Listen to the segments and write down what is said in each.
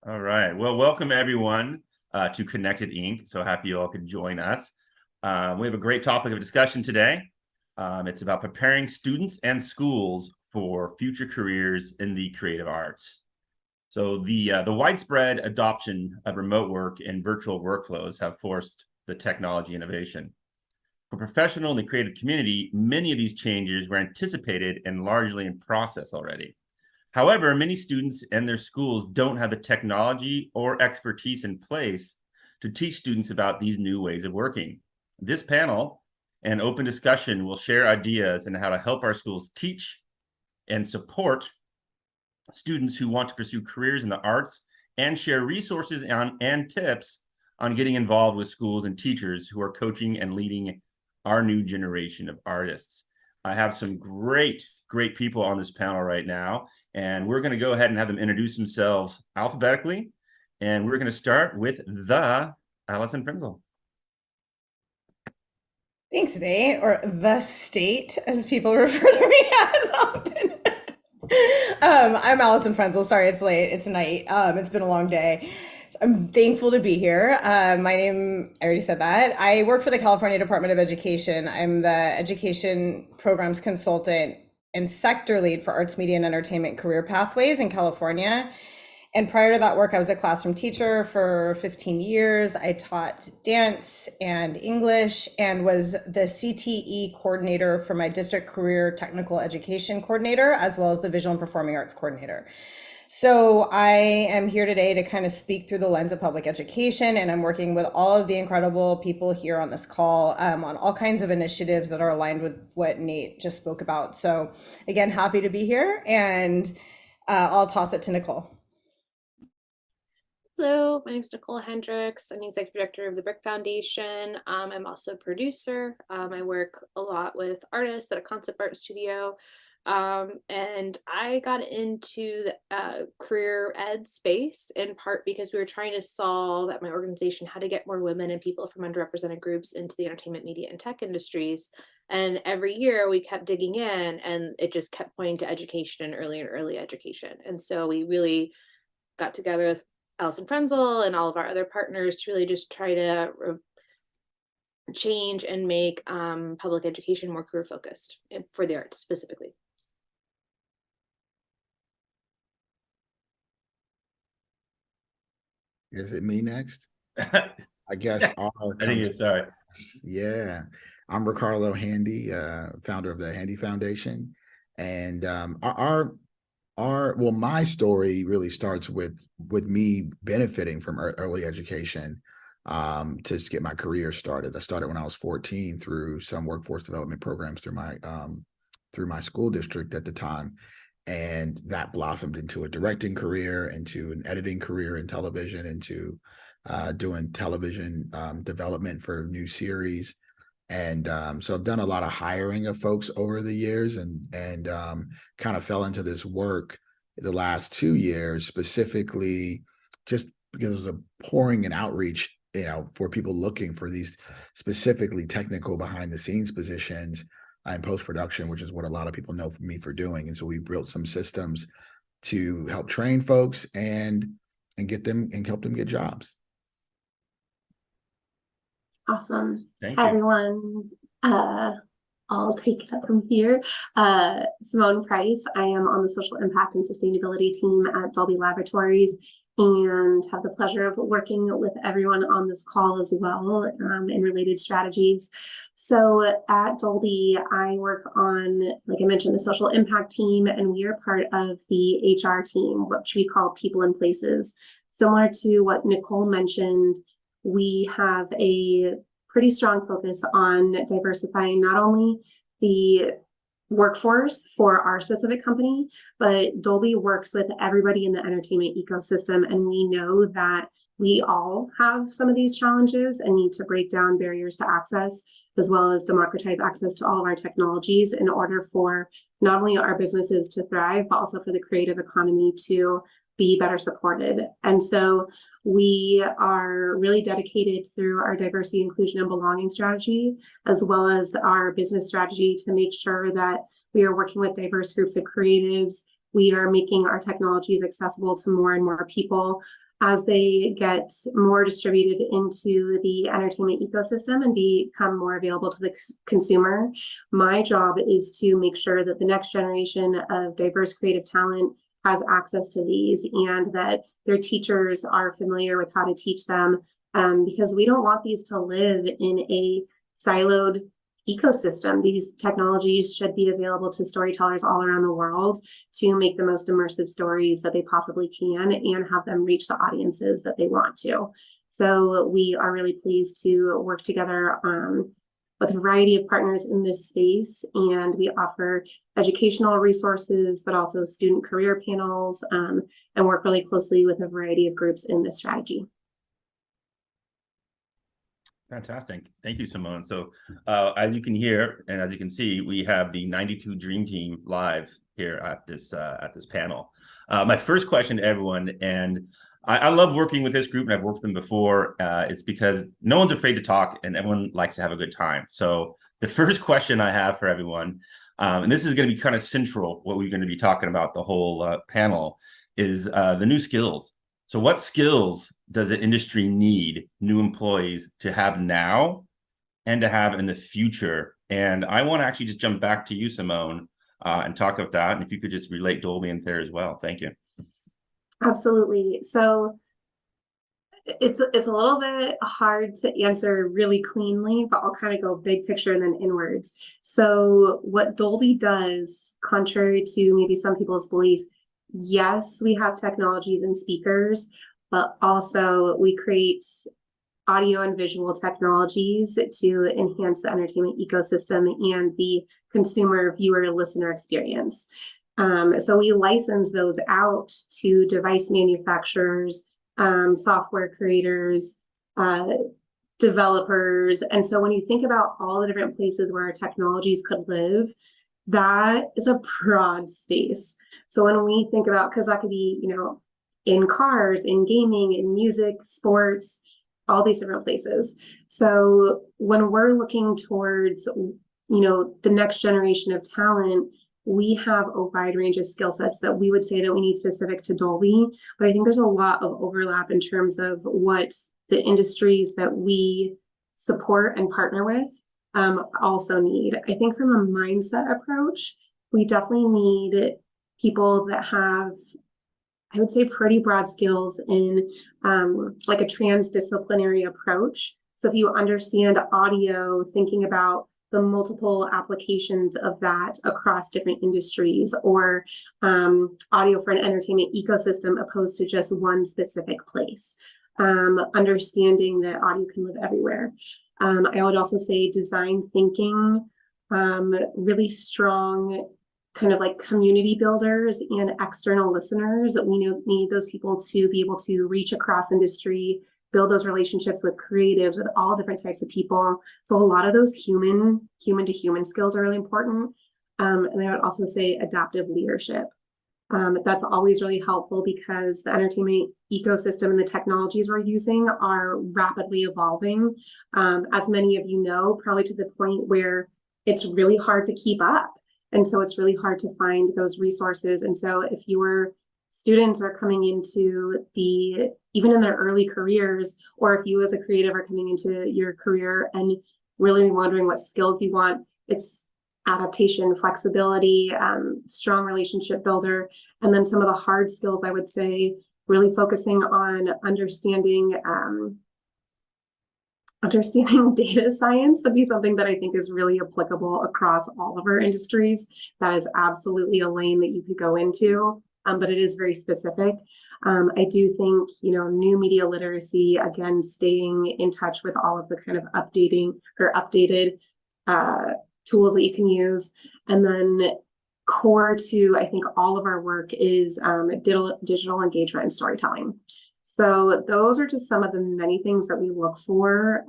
All right. Well, welcome everyone to Connected Inc. So happy you all could join us. We have a great topic of discussion today. It's about preparing students and schools for future careers in the creative arts. So the widespread adoption of remote work and virtual workflows have forced the technology innovation. For professional and the creative community, many of these changes were anticipated and largely in process already. However, many students and their schools don't have the technology or expertise in place to teach students about these new ways of working. This panel and open discussion will share ideas on how to help our schools teach and support students who want to pursue careers in the arts and share resources and tips on getting involved with schools and teachers who are coaching and leading our new generation of artists. I have some great people on this panel right now, and we're going to go ahead and have them introduce themselves alphabetically. And we're going to start with the Allison Frenzel. Thanks, Nate, or the state, as people refer to me as often. I'm Allison Frenzel. Sorry, it's late. It's night. It's been a long day. I'm thankful to be here. My name, I already said that. I work for the California Department of Education. I'm the education programs consultant and sector lead for arts, media, and entertainment career pathways in California. And prior to that work, I was a classroom teacher for 15 years. I taught dance and English and was the CTE coordinator for my district career technical education coordinator, as well as the visual and performing arts coordinator. So I am here today to kind of speak through the lens of public education, and I'm working with all of the incredible people here on this call on all kinds of initiatives that are aligned with what Nate just spoke about. So again, happy to be here, and I'll toss it to Nicole. Hello, my name is Nicole Hendrix. I'm the executive director of the BRIC Foundation. I'm also a producer. I work a lot with artists at a concept art studio. And I got into the career ed space in part because we were trying to solve at my organization how to get more women and people from underrepresented groups into the entertainment, media, and tech industries. And every year we kept digging in, and it just kept pointing to education and early education. And so we really got together with Allison Frenzel and all of our other partners to really just try to change and make public education more career focused for the arts specifically. Is it me next? I guess. I think it's sorry. Yeah, I'm Ri-Karlo Handy, founder of the Handy Foundation, and my story really starts with me benefiting from early education to get my career started. I started when I was 14 through some workforce development programs through my school district at the time. And that blossomed into a directing career, into an editing career in television, into doing television development for new series. And so I've done a lot of hiring of folks over the years, and kind of fell into this work the last 2 years, specifically just because of pouring and outreach, for people looking for these specifically technical behind the scenes positions in post-production, which is what a lot of people know me for doing. And so we built some systems to help train folks and get them and help them get jobs. Awesome. Thank Hi, you. everyone. I'll take it up from here. Simone Price. I am on the social impact and sustainability team at Dolby Laboratories, and have the pleasure of working with everyone on this call as well in related strategies. So at Dolby, I work on, like I mentioned, the social impact team, and we are part of the HR team, which we call People and Places. Similar to what Nicole mentioned, we have a pretty strong focus on diversifying not only the workforce for our specific company, but Dolby works with everybody in the entertainment ecosystem, and we know that we all have some of these challenges and need to break down barriers to access, as well as democratize access to all of our technologies in order for not only our businesses to thrive, but also for the creative economy to be better supported. And so we are really dedicated through our diversity, inclusion, and belonging strategy, as well as our business strategy, to make sure that we are working with diverse groups of creatives. We are making our technologies accessible to more and more people. as they get more distributed into the entertainment ecosystem and become more available to the consumer, my job is to make sure that the next generation of diverse creative talent has access to these and that their teachers are familiar with how to teach them, because we don't want these to live in a siloed ecosystem. These technologies should be available to storytellers all around the world to make the most immersive stories that they possibly can and have them reach the audiences that they want to. So we are really pleased to work together with a variety of partners in this space, and we offer educational resources, but also student career panels, and work really closely with a variety of groups in this strategy. Fantastic. Thank you, Simone. So as you can hear and as you can see, we have the 92 Dream Team live here at this panel. My first question to everyone, and I love working with this group, and I've worked with them before, it's because no one's afraid to talk and everyone likes to have a good time. So the first question I have for everyone, and this is going to be kind of central, what we're going to be talking about the whole panel, is the new skills. So what skills does the industry need new employees to have now and to have in the future? And I want to actually just jump back to you, Simone, and talk about that. And if you could just relate Dolby in there as well. Thank you. Absolutely. So it's a little bit hard to answer really cleanly, but I'll kind of go big picture and then inwards. So what Dolby does, contrary to maybe some people's belief, yes, we have technologies and speakers, but also we create audio and visual technologies to enhance the entertainment ecosystem and the consumer, viewer, listener experience. So we license those out to device manufacturers, software creators, developers. And so when you think about all the different places where our technologies could live, that is a broad space. So when we think about, because that could be, in cars, in gaming, in music, sports, all these different places. So when we're looking towards, the next generation of talent, we have a wide range of skill sets that we would say that we need specific to Dolby. But I think there's a lot of overlap in terms of what the industries that we support and partner with also need. I think from a mindset approach, we definitely need people that have, I would say, pretty broad skills in like a transdisciplinary approach. So if you understand audio, thinking about the multiple applications of that across different industries, or audio for an entertainment ecosystem opposed to just one specific place. Understanding that audio can live everywhere. I would also say design thinking, really strong kind of like community builders and external listeners. We need those people to be able to reach across industry, build those relationships with creatives, with all different types of people. So a lot of those human to human skills are really important. And I would also say adaptive leadership. That's always really helpful because the entertainment ecosystem and the technologies we're using are rapidly evolving. As many of you know, probably to the point where it's really hard to keep up. And so it's really hard to find those resources. And so if your students are coming into even in their early careers, or if you as a creative are coming into your career and really wondering what skills you want, it's adaptation, flexibility, strong relationship builder, and then some of the hard skills, I would say, really focusing on understanding data science would be something that I think is really applicable across all of our industries. That is absolutely a lane that you could go into, but it is very specific. I do think, new media literacy, again, staying in touch with all of the kind of updated tools that you can use. And then core to, I think, all of our work is digital engagement and storytelling. So those are just some of the many things that we look for.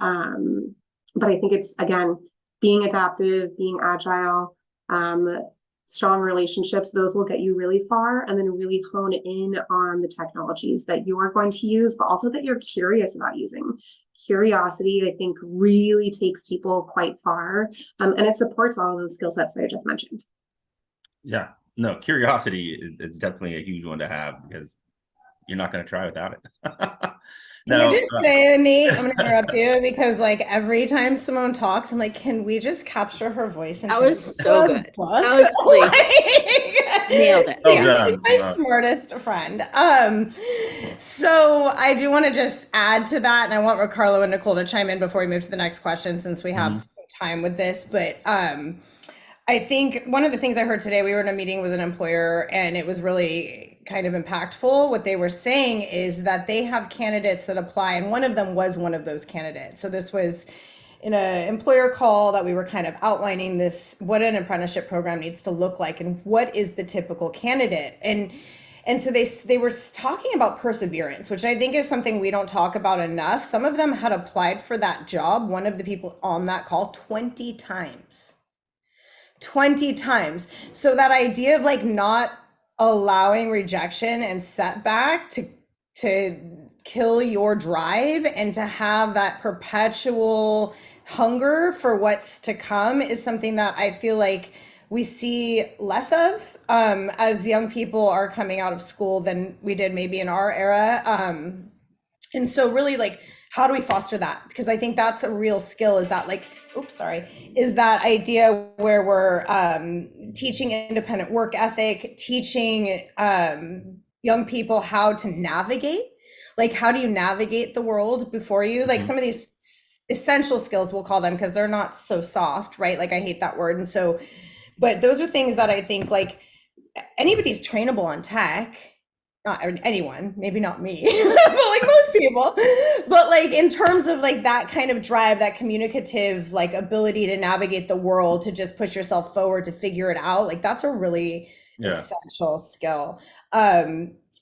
But I think it's, again, being adaptive, being agile, strong relationships, those will get you really far, and then really hone in on the technologies that you are going to use, but also that you're curious about using. Curiosity, I think, really takes people quite far, and it supports all of those skill sets that I just mentioned. Yeah, no, curiosity is definitely a huge one to have, because you're not going to try without it. Can Now, I just say, Nate, I'm going to interrupt you because like every time Simone talks, I'm like, can we just capture her voice and That turn it was into so a good. book? That was like nailed it. so She's done, like my Simone. smartest friend. So I do want to just add to that, and I want Ri-Karlo and Nicole to chime in before we move to the next question, since we have some time with this. But I think one of the things I heard today, we were in a meeting with an employer, and it was really kind of impactful. What they were saying is that they have candidates that apply, and one of them was one of those candidates. So this was in an employer call that we were kind of outlining this, what an apprenticeship program needs to look like and what is the typical candidate. And so they were talking about perseverance, which I think is something we don't talk about enough. Some of them had applied for that job, one of the people on that call, 20 times. 20 times. So that idea of like not allowing rejection and setback to kill your drive and to have that perpetual hunger for what's to come is something that I feel like we see less of as young people are coming out of school than we did maybe in our era. And so really like, how do we foster that? Because I think that's a real skill, is that like, is that idea where we're teaching independent work ethic, teaching young people how to navigate, like how do you navigate the world before you, like some of these essential skills, we'll call them, because they're not so soft, right? Like I hate that word. And so, but those are things that I think like anybody's trainable on tech, not anyone, maybe not me, but like most people, but like in terms of like that kind of drive, that communicative like ability to navigate the world, to just push yourself forward, to figure it out, like that's a really essential skill.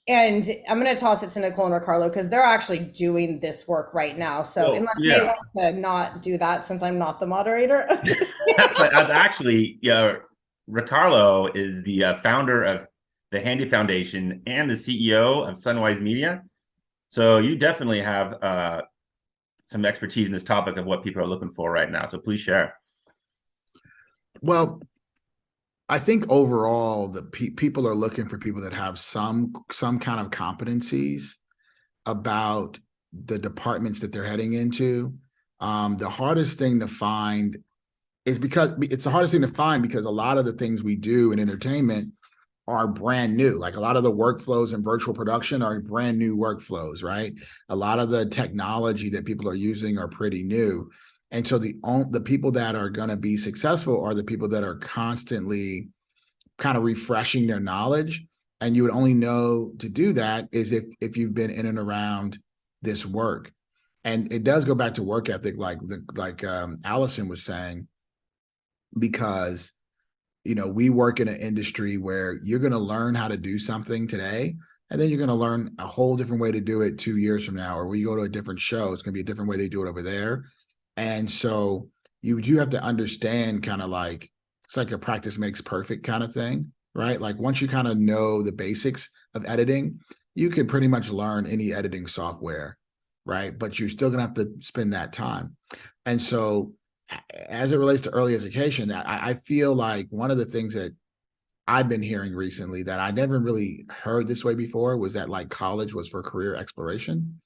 And I'm going to toss it to Nicole and Ri-Karlo because they're actually doing this work right now. So unless they want to not do that, since I'm not the moderator. That's actually, Ri-Karlo is the founder of the Handy Foundation and the CEO of Sunwise Media. So you definitely have some expertise in this topic of what people are looking for right now. So please share. Well, I think overall the people are looking for people that have some kind of competencies about the departments that they're heading into. The hardest thing to find is because it's the hardest thing to find because a lot of the things we do in entertainment are brand new. Like a lot of the workflows in virtual production are brand new workflows, right? A lot of the technology that people are using are pretty new. And so the people that are going to be successful are the people that are constantly kind of refreshing their knowledge. And you would only know to do that is if you've been in and around this work. And it does go back to work ethic, like Allison was saying, because we work in an industry where you're going to learn how to do something today, and then you're going to learn a whole different way to do it 2 years from now, or when you go to a different show, it's going to be a different way they do it over there. And so you do have to understand kind of like, it's like a practice makes perfect kind of thing, right? Like once you kind of know the basics of editing, you can pretty much learn any editing software, right? But you're still going to have to spend that time. And so as it relates to early education, I feel like one of the things that I've been hearing recently that I never really heard this way before was that like college was for career exploration.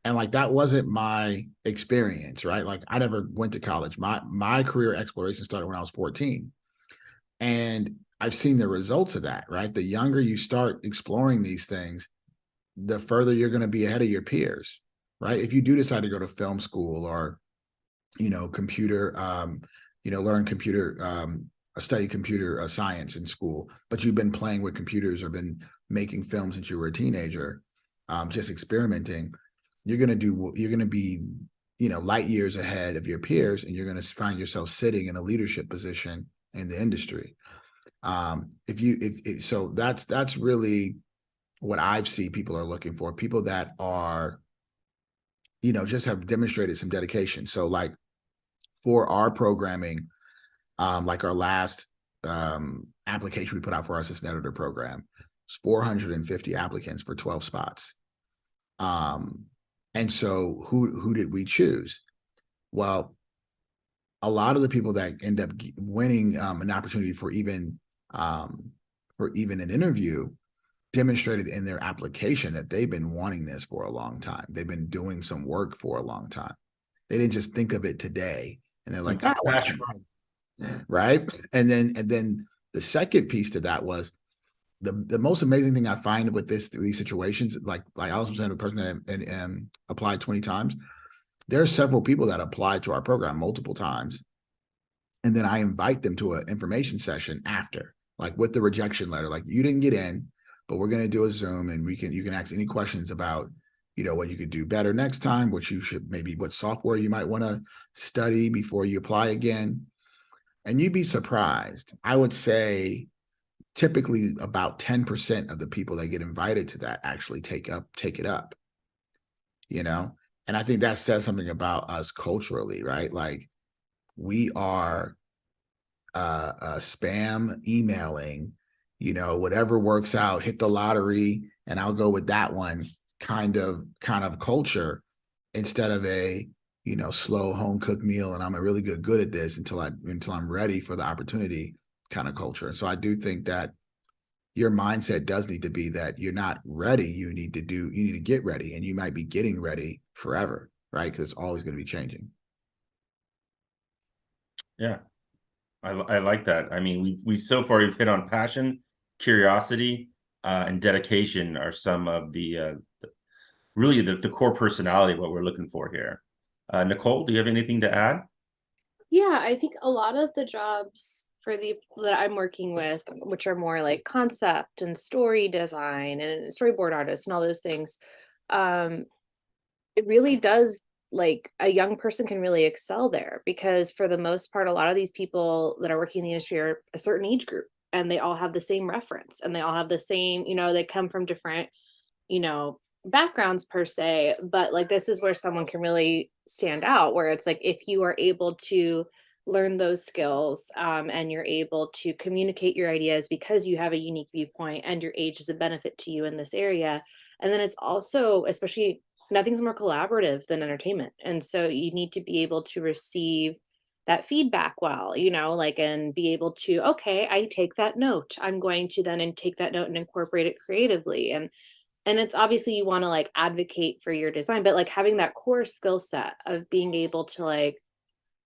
And like that wasn't my experience, right? Like I never went to college. My career exploration started when I was 14. And I've seen the results of that, right? The younger you start exploring these things, the further you're going to be ahead of your peers, right? If you do decide to go to film school or computer, learn computer, study computer science in school, but you've been playing with computers or been making films since you were a teenager, just experimenting, you're going to be, light years ahead of your peers, and you're going to find yourself sitting in a leadership position in the industry. So that's really what I've seen people are looking for, people that are, just have demonstrated some dedication. So like, for our programming, like our last application we put out for our assistant editor program, was 450 applicants for 12 spots. And so who did we choose? Well, a lot of the people that end up winning an opportunity for even an interview, demonstrated in their application that they've been wanting this for a long time. They've been doing some work for a long time. They didn't just think of it today and they're like, I want to try. Right. And then the second piece to that was the most amazing thing I find with these situations, like Allison was saying, the person that applied 20 times, there are several people that applied to our program multiple times. And then I invite them to an information session after, like with the rejection letter, like you didn't get in, but we're going to do a Zoom and you can ask any questions about, what you could do better next time, what software you might want to study before you apply again. And you'd be surprised. I would say typically about 10% of the people that get invited to that actually take it up, And I think that says something about us culturally, right? Like we are spam emailing, whatever works out, hit the lottery and I'll go with that one kind of culture, instead of a, slow home cooked meal. And I'm really good at this until I'm ready for the opportunity kind of culture. And so I do think that your mindset does need to be that you're not ready. You need to get ready, and you might be getting ready forever, right? Because it's always going to be changing. Yeah, I like that. I mean, we've so far we've hit on passion, curiosity, and dedication are some of the really the core personality of what we're looking for here. Nicole, do you have anything to add? Yeah, I think a lot of the jobs that I'm working with, which are more like concept and story design and storyboard artists and all those things, it really does, like, a young person can really excel there, because for the most part, a lot of these people that are working in the industry are a certain age group, and they all have the same reference, and they all have the same, they come from different, backgrounds per se, but like this is where someone can really stand out, where it's like if you are able to learn those skills, and you're able to communicate your ideas because you have a unique viewpoint and your age is a benefit to you in this area. And then it's also, especially, nothing's more collaborative than entertainment, and so you need to be able to receive that feedback well, and be able to, okay, I take that note, I'm going to then take that note and incorporate it creatively. And it's obviously you want to like advocate for your design, but like having that core skill set of being able to like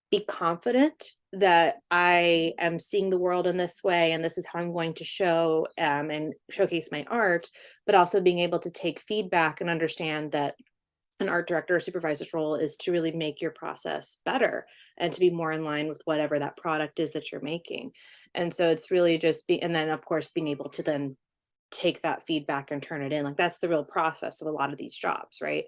be confident that I am seeing the world in this way and this is how I'm going to show and showcase my art, but also being able to take feedback and understand that an art director or supervisor's role is to really make your process better and to be more in line with whatever that product is that you're making. And so it's really just and then of course being able to then take that feedback and turn it in. Like that's the real process of a lot of these jobs, right?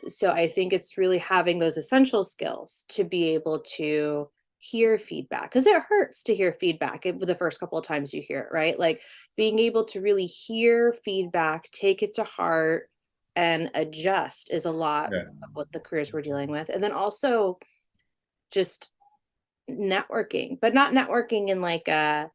So I think it's really having those essential skills to be able to hear feedback, because it hurts to hear feedback the first couple of times you hear it, right? Like being able to really hear feedback, take it to heart, and adjust is a lot Yeah. of what the careers we're dealing with. And then also just networking, but not networking in like a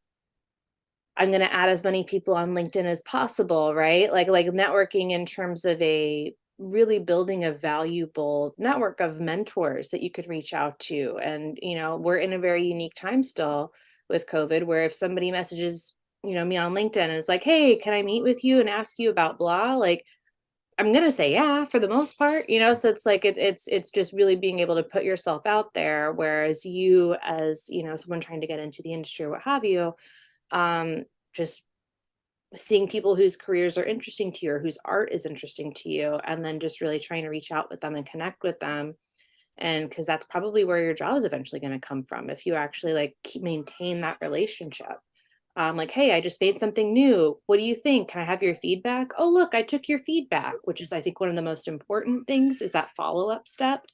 I'm going to add as many people on LinkedIn as possible, right? Like networking in terms of a really building a valuable network of mentors that you could reach out to. And, we're in a very unique time still with COVID, where if somebody messages, me on LinkedIn and it's like, hey, can I meet with you and ask you about blah? Like, I'm going to say, yeah, for the most part, so it's like, it's just really being able to put yourself out there. Whereas you, as, someone trying to get into the industry or what have you, just seeing people whose careers are interesting to you or whose art is interesting to you, and then just really trying to reach out with them and connect with them. And because that's probably where your job is eventually going to come from, if you actually like maintain that relationship. Like, hey, I just made something new, what do you think, can I have your feedback? Oh, look, I took your feedback, which is I think one of the most important things, is that follow-up step.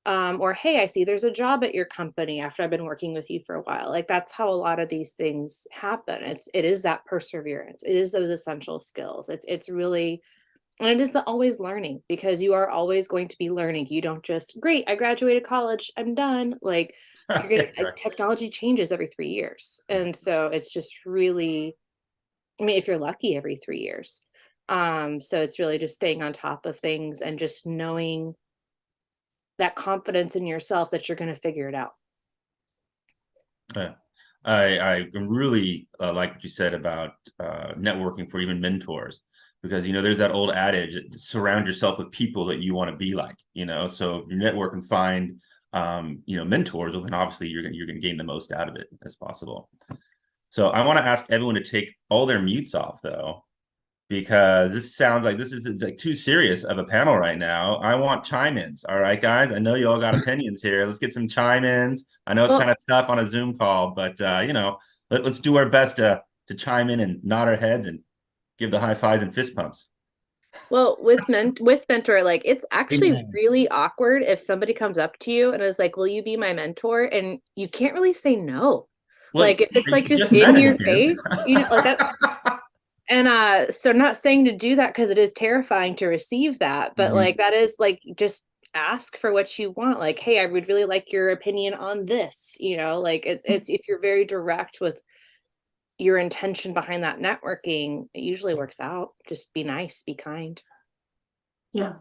Or, hey, I see there's a job at your company after I've been working with you for a while. Like that's how a lot of these things happen. It is that perseverance. It is those essential skills. It's really, and it is the always learning, because you are always going to be learning. You don't just, great, I graduated college, I'm done. Like you're gonna technology changes every 3 years. And so it's just really, I mean, if you're lucky, every 3 years. So it's really just staying on top of things and just knowing that confidence in yourself that you're going to figure it out. Yeah. I really like what you said about networking for even mentors, because there's that old adage, surround yourself with people that you want to be like. So if you network and find mentors, well, then obviously you're gonna gain the most out of it as possible. So I want to ask everyone to take all their mutes off, though, because this sounds like this is like too serious of a panel right now. I want chime-ins. All right, guys. I know you all got opinions here. Let's get some chime-ins. I know it's kind of tough on a Zoom call, but let's do our best to chime in and nod our heads and give the high fives and fist pumps. Well, with mentor, like it's actually Amen. really awkward if somebody comes up to you and is like, "Will you be my mentor?" And you can't really say no. Well, Like if it's like you just met in him, your kid. face, like that. And so I'm not saying to do that because it is terrifying to receive that, but Mhm. like that is like just ask for what you want. Like, hey, I would really like your opinion on this. Like it's if you're very direct with your intention behind that networking, it usually works out. Just be nice, be kind. Yeah,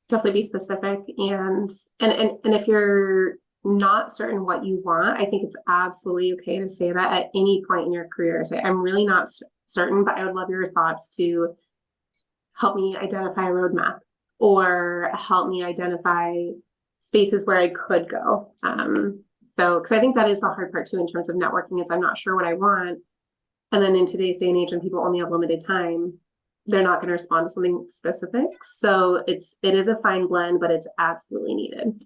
definitely be specific. And if you're not certain what you want, I think it's absolutely okay to say that at any point in your career. Say, I'm really not certain, but I would love your thoughts to help me identify a roadmap or help me identify spaces where I could go. Because I think that is the hard part too in terms of networking is I'm not sure what I want. And then in today's day and age, when people only have limited time, they're not going to respond to something specific. So it is a fine blend, but it's absolutely needed.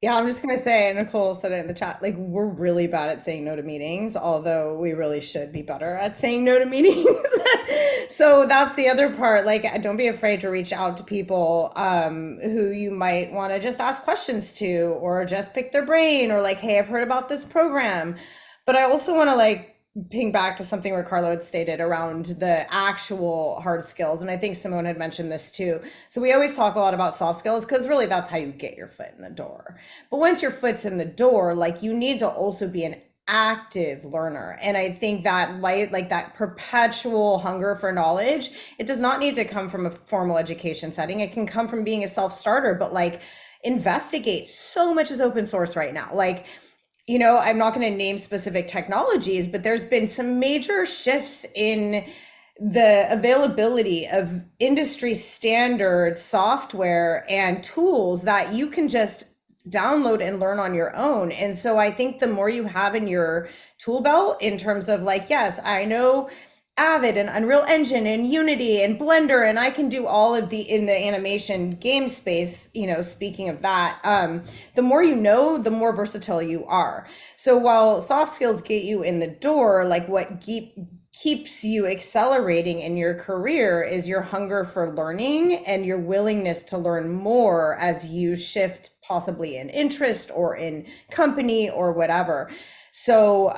Yeah, I'm just gonna say, Nicole said it in the chat, like we're really bad at saying no to meetings, although we really should be better at saying no to meetings. So that's the other part. Like, don't be afraid to reach out to people who you might want to just ask questions to, or just pick their brain, or like, hey, I've heard about this program. But I also want to like ping back to something Ri-Karlo had stated around the actual hard skills. And I think Simone had mentioned this too. So we always talk a lot about soft skills because really that's how you get your foot in the door. But once your foot's in the door, like you need to also be an active learner. And I think that like that perpetual hunger for knowledge, it does not need to come from a formal education setting. It can come from being a self-starter, but like investigate. So much is open source right now. Like, I'm not going to name specific technologies, but there's been some major shifts in the availability of industry standard software and tools that you can just download and learn on your own. And so I think the more you have in your tool belt in terms of like, yes, I know Avid and Unreal Engine and Unity and Blender, and I can do all of in the animation game space, speaking of that, the more you know, the more versatile you are. So while soft skills get you in the door, like what keeps you accelerating in your career is your hunger for learning and your willingness to learn more as you shift possibly in interest or in company or whatever. So,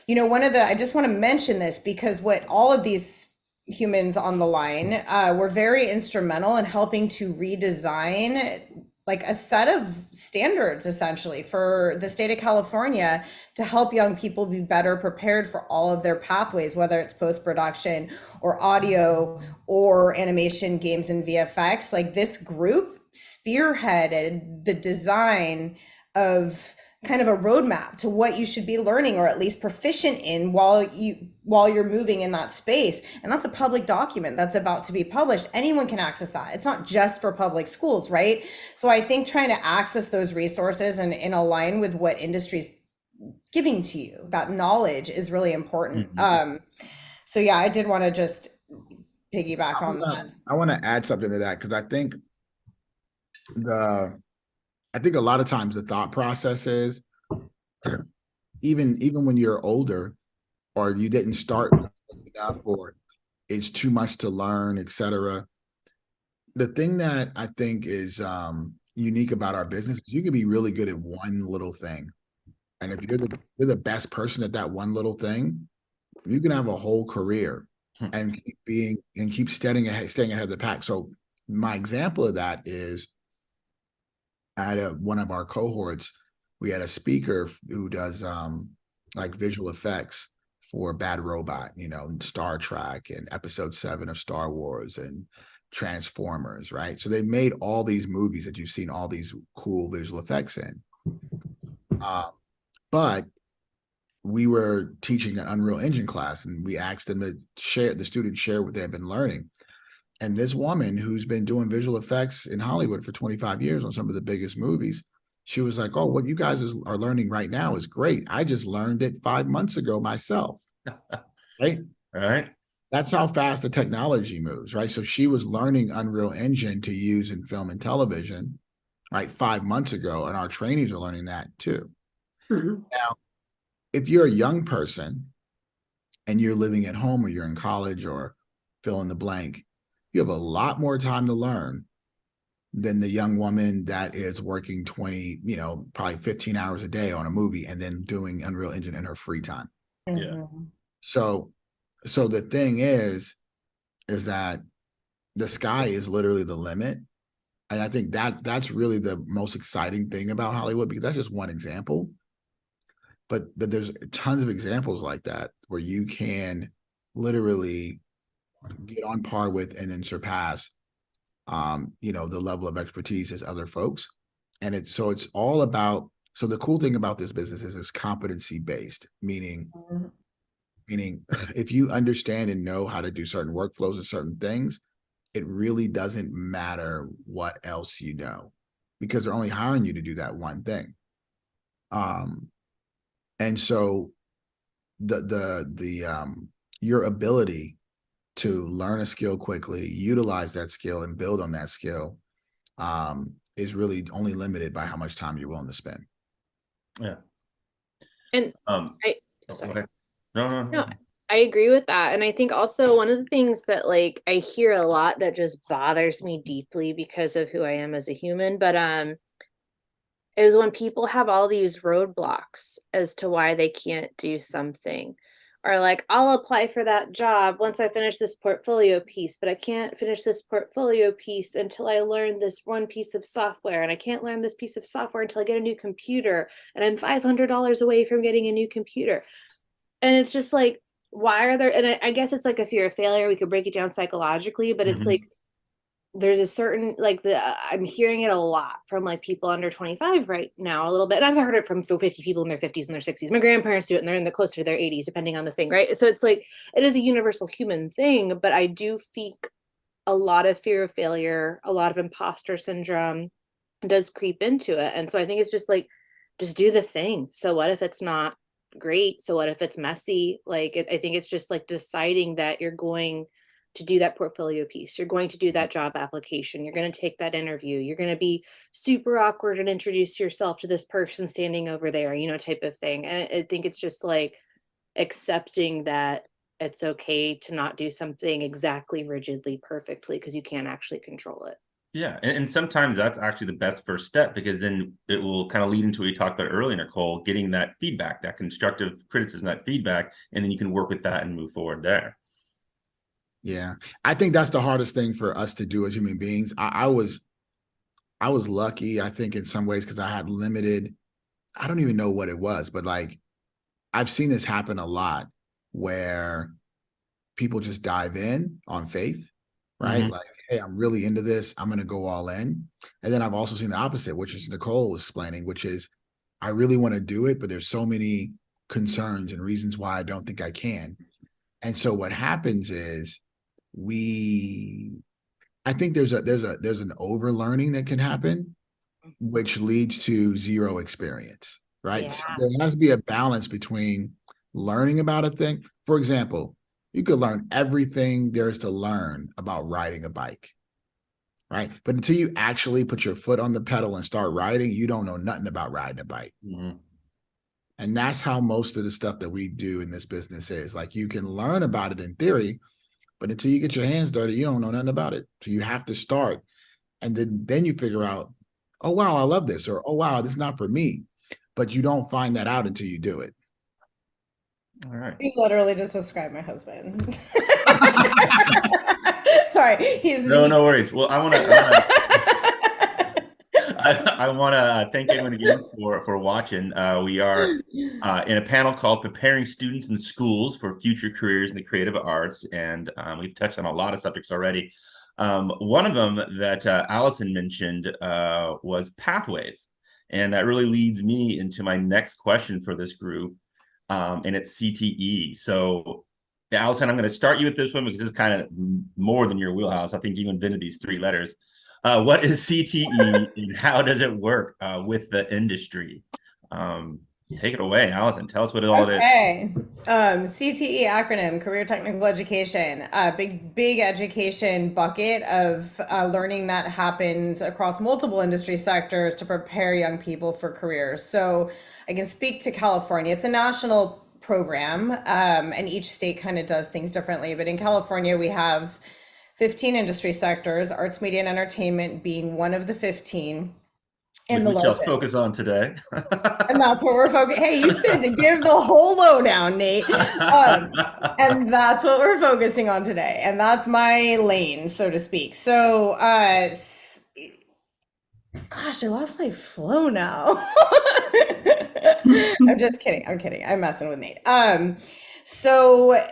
I just want to mention this because what all of these humans on the line were very instrumental in helping to redesign like a set of standards essentially for the state of California to help young people be better prepared for all of their pathways, whether it's post-production or audio or animation, games, and VFX. Like this group spearheaded the design of kind of a roadmap to what you should be learning or at least proficient in while you're moving in that space. And that's a public document that's about to be published. Anyone can access that. It's not just for public schools, right? So I think trying to access those resources and align with what industry's giving to you, that knowledge is really important. So yeah, I did want to just piggyback on that. I want to add something to that because I think a lot of times the thought process is even when you're older or you didn't start enough or it's too much to learn, etc. The thing that I think is unique about our business is you can be really good at one little thing. And if you're the best person at that one little thing, you can have a whole career and keep staying ahead of the pack. So my example of that is at one of our cohorts, we had a speaker who does like visual effects for Bad Robot, Star Trek and Episode 7 of Star Wars and Transformers, right? So they made all these movies that you've seen all these cool visual effects in. But we were teaching an Unreal Engine class, and we asked them to share, the students share what they've been learning. And this woman who's been doing visual effects in Hollywood for 25 years on some of the biggest movies, she was like, oh, what you guys are learning right now is great. I just learned it 5 months ago myself. Right? Right. That's how fast the technology moves, right? So she was learning Unreal Engine to use in film and television, right, 5 months ago, and our trainees are learning that too. Mhm. Now, if you're a young person and you're living at home or you're in college or fill in the blank, you have a lot more time to learn than the young woman that is working 20, probably 15 hours a day on a movie and then doing Unreal Engine in her free time. Yeah. So the thing is that the sky is literally the limit. And I think that's really the most exciting thing about Hollywood, because that's just one example. But there's tons of examples like that where you can literally get on par with and then surpass the level of expertise as other folks. And it's all about, so the cool thing about this business is it's competency based, meaning if you understand and know how to do certain workflows and certain things, it really doesn't matter what else you know, because they're only hiring you to do that one thing. And so your ability to learn a skill quickly, utilize that skill, and build on that skill is really only limited by how much time you're willing to spend. And Sorry. Go ahead. No. I agree with that. And I think also one of the things that like I hear a lot that just bothers me deeply because of who I am as a human, but is when people have all these roadblocks as to why they can't do something. Or like, I'll apply for that job once I finish this portfolio piece, but I can't finish this portfolio piece until I learn this one piece of software. And I can't learn this piece of software until I get a new computer. And I'm $500 away from getting a new computer. And it's just like, why are there, and I guess it's like a fear of failure. We could break it down psychologically, but it's like, there's a certain, like I'm hearing it a lot from like people under 25 right now a little bit. And I've heard it from 50 people in their 50s and their 60s. My grandparents do it and they're in the closer to their 80s, depending on the thing, right? So it's like, it is a universal human thing, but I do think a lot of fear of failure, a lot of imposter syndrome does creep into it. And so I think it's just like, just do the thing. So what if it's not great? So what if it's messy? Like, I think it's just like deciding that you're going to do that portfolio piece. You're going to do that job application. You're going to take that interview. You're going to be super awkward and introduce yourself to this person standing over there, type of thing. And I think it's just like accepting that it's okay to not do something exactly rigidly perfectly because you can't actually control it. Yeah. And sometimes that's actually the best first step, because then it will kind of lead into what you talked about earlier, Nicole, getting that feedback, that constructive criticism, that feedback, and then you can work with that and move forward there. Yeah, I think that's the hardest thing for us to do as human beings. I was lucky, I think, in some ways, because I had limited, I don't even know what it was, but like I've seen this happen a lot where people just dive in on faith, right? Like, hey, I'm really into this, I'm going to go all in. And then I've also seen the opposite, which is Nicole was explaining, which is I really want to do it, but there's so many concerns and reasons why I don't think I can. And so what happens is I think there's an overlearning that can happen, which leads to zero experience, right? Yeah. So there has to be a balance between learning about a thing. For example, you could learn everything there is to learn about riding a bike, right? But until you actually put your foot on the pedal and start riding, you don't know nothing about riding a bike. And that's how most of the stuff that we do in this business is. Like, you can learn about it in theory, but until you get your hands dirty, you don't know nothing about it. So you have to start. And then you figure out, oh, wow, I love this. Or, oh, wow, this is not for me. But you don't find that out until you do it. All right. You literally just described my husband. Sorry. No worries. Well, I want to thank everyone again for watching. We are in a panel called Preparing Students and Schools for Future Careers in the Creative Arts, and we've touched on a lot of subjects already. One of them that Allison mentioned was pathways, and that really leads me into my next question for this group. and it's CTE. So, Allison, I'm going to start you with this one because this is kind of more than your wheelhouse. I think you invented these 3 letters. What is CTE and how does it work with the industry? Take it away, Allison. Tell us what it all is. Okay. CTE acronym, Career Technical Education, a big education bucket of learning that happens across multiple industry sectors to prepare young people for careers. So I can speak to California. It's a national program, and each state kind of does things differently. But in California, we have 15 industry sectors, arts, media, and entertainment being one of the 15. And Which the we shall largest. focus on today. And that's what we're focusing. Hey, you said to give the whole lowdown, Nate. And that's what we're focusing on today. And that's my lane, so to speak. So, gosh, I lost my flow now. I'm just kidding. I'm kidding. I'm messing with Nate. So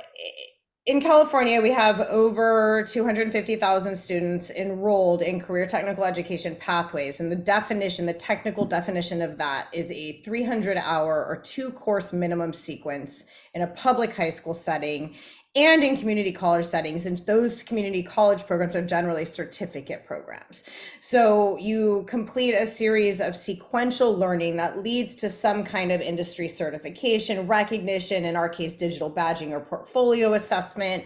in California, we have over 250,000 students enrolled in career technical education pathways. And the definition, the technical definition of that is a 300-hour or 2-course minimum sequence in a public high school setting and in community college settings. And those community college programs are generally certificate programs. So you complete a series of sequential learning that leads to some kind of industry certification, recognition, in our case, digital badging or portfolio assessment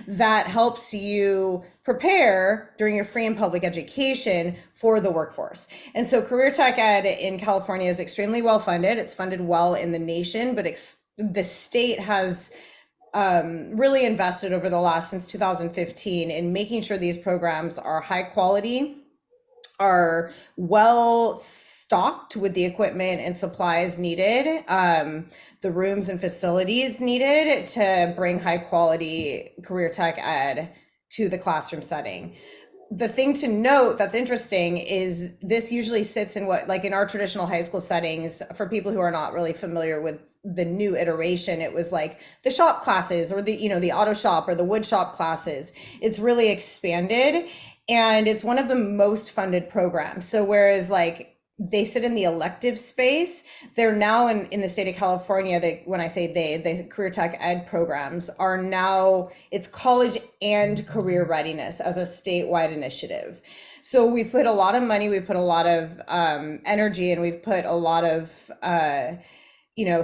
that helps you prepare during your free and public education for the workforce. And so career tech ed in California is extremely well funded. It's funded well in the nation, but the state has really invested over the last, since 2015, in making sure these programs are high quality, are well stocked with the equipment and supplies needed, the rooms and facilities needed to bring high quality career tech ed to the classroom setting. The thing to note that's interesting is this usually sits in what, like in our traditional high school settings, for people who are not really familiar with the new iteration, it was like the shop classes or the auto shop or the wood shop classes. It's really expanded and it's one of the most funded programs. So whereas like they sit in the elective space, they're now in the state of California, when I say the career tech ed programs are now, it's college and career readiness as a statewide initiative. So we've put a lot of money, we've put a lot of energy, and we've put a lot of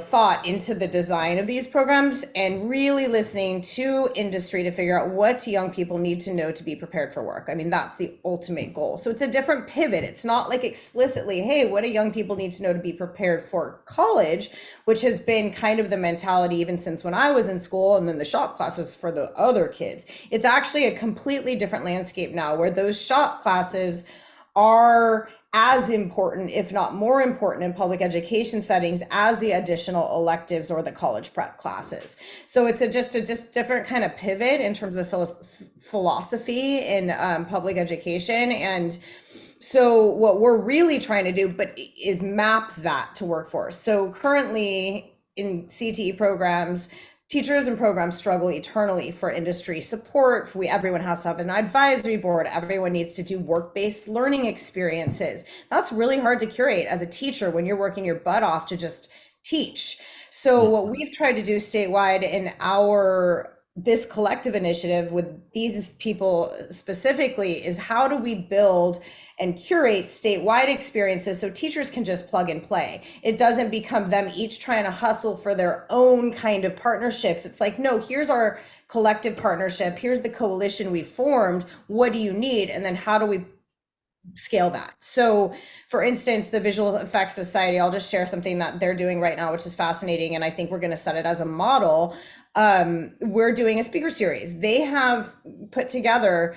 thought into the design of these programs and really listening to industry to figure out what young people need to know to be prepared for work. I mean, that's the ultimate goal. So it's a different pivot. It's not like explicitly, hey, what do young people need to know to be prepared for college, which has been kind of the mentality even since when I was in school, and then the shop classes for the other kids. It's actually a completely different landscape now where those shop classes are as important, if not more important, in public education settings as the additional electives or the college prep classes. So it's just a different kind of pivot in terms of philosophy in public education. And so what we're really trying to do is map that to workforce. So currently in CTE programs, teachers and programs struggle eternally for industry support. Everyone has to have an advisory board. Everyone needs to do work-based learning experiences. That's really hard to curate as a teacher when you're working your butt off to just teach. So what we've tried to do statewide in this collective initiative with these people specifically is how do we build and curate statewide experiences so teachers can just plug and play. It doesn't become them each trying to hustle for their own kind of partnerships. It's like, no, here's our collective partnership. Here's the coalition we formed. What do you need? And then how do we scale that? So for instance, the Visual Effects Society, I'll just share something that they're doing right now, which is fascinating. And I think we're going to set it as a model. We're doing a speaker series. They have put together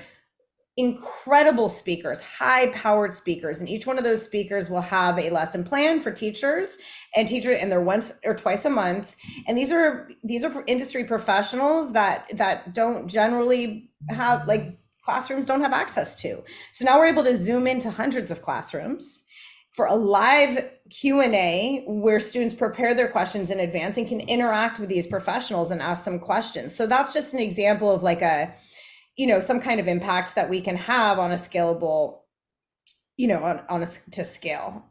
incredible speakers, high-powered speakers, and each one of those speakers will have a lesson plan for teachers, and they're once or twice a month. And these are industry professionals that don't generally have, like, classrooms don't have access to. So now we're able to zoom into hundreds of classrooms for a live Q&A where students prepare their questions in advance and can interact with these professionals and ask them questions. So that's just an example of like some kind of impact that we can have on a scalable, to scale.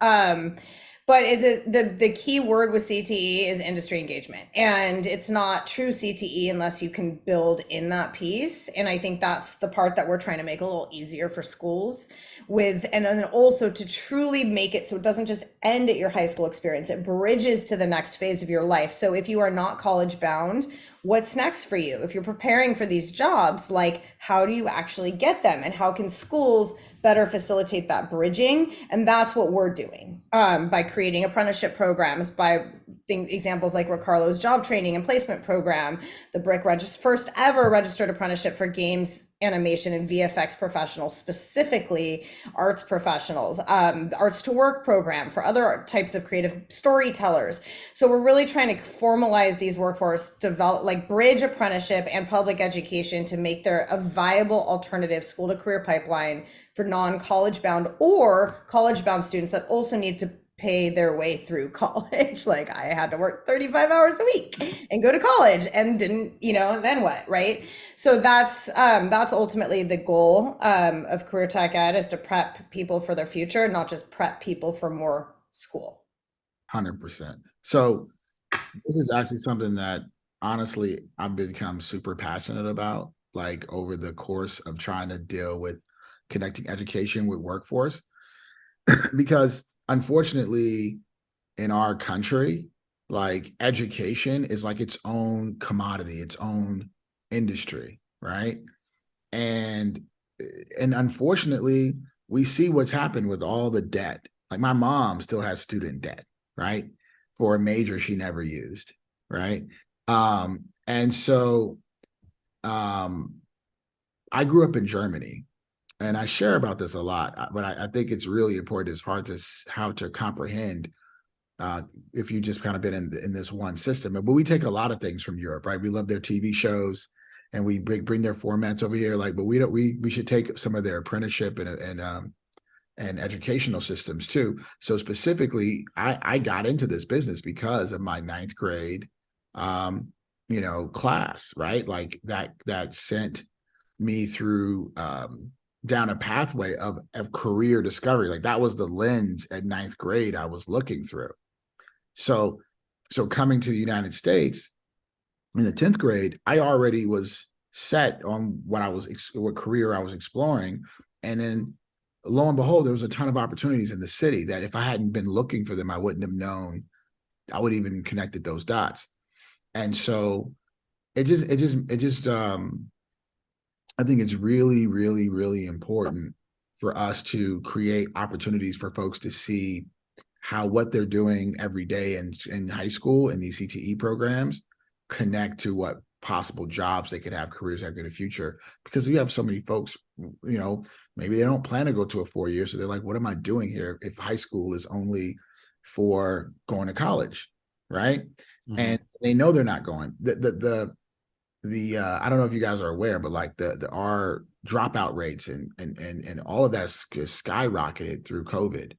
But the key word with CTE is industry engagement, and it's not true CTE unless you can build in that piece. And I think that's the part that we're trying to make a little easier for schools with, and then also to truly make it so it doesn't just end at your high school experience, it bridges to the next phase of your life. So if you are not college bound, what's next for you? If you're preparing for these jobs, like how do you actually get them, and how can schools better facilitate that bridging? And that's what we're doing by creating apprenticeship programs, by examples like Ri-Karlo's job training and placement program, the BRIC first ever registered apprenticeship for games, animation, and VFX professionals, specifically arts professionals, the Arts to Work program for other types of creative storytellers. So we're really trying to formalize these workforce develop, like bridge apprenticeship and public education to make there a viable alternative school to career pipeline for non-college bound or college bound students that also need to pay their way through college. Like I had to work 35 hours a week and go to college and didn't, then what, right? So that's ultimately the goal of career tech ed, is to prep people for their future, not just prep people for more school. 100%. So this is actually something that honestly I've become super passionate about, like over the course of trying to deal with connecting education with workforce, because unfortunately in our country, like education is like its own commodity, its own industry, right? And unfortunately we see what's happened with all the debt. Like my mom still has student debt, right, for a major she never used, right? And so I grew up in Germany, and I share about this a lot, but I think it's really important. It's hard to how to comprehend if you just kind of been in this one system. But we take a lot of things from Europe, right? We love their TV shows, and we bring their formats over here. Like, but we should take some of their apprenticeship and educational systems too. So specifically, I got into this business because of my ninth grade, class, right? Like that sent me through down a pathway of career discovery. Like that was the lens at ninth grade I was looking through. So coming to the United States in the 10th grade, I already was set on what career I was exploring. And then lo and behold, there was a ton of opportunities in the city that if I hadn't been looking for them, I wouldn't have known, I would even connected those dots. And so it just I think it's really, really, really important for us to create opportunities for folks to see how what they're doing every day in high school in these CTE programs connect to what possible jobs they could have, careers they have in the future. Because you have so many folks, maybe they don't plan to go to a 4-year, so they're like, what am I doing here if high school is only for going to college, right? Mm-hmm. And they know they're not going. I don't know if you guys are aware, but like our dropout rates and all of that skyrocketed through COVID.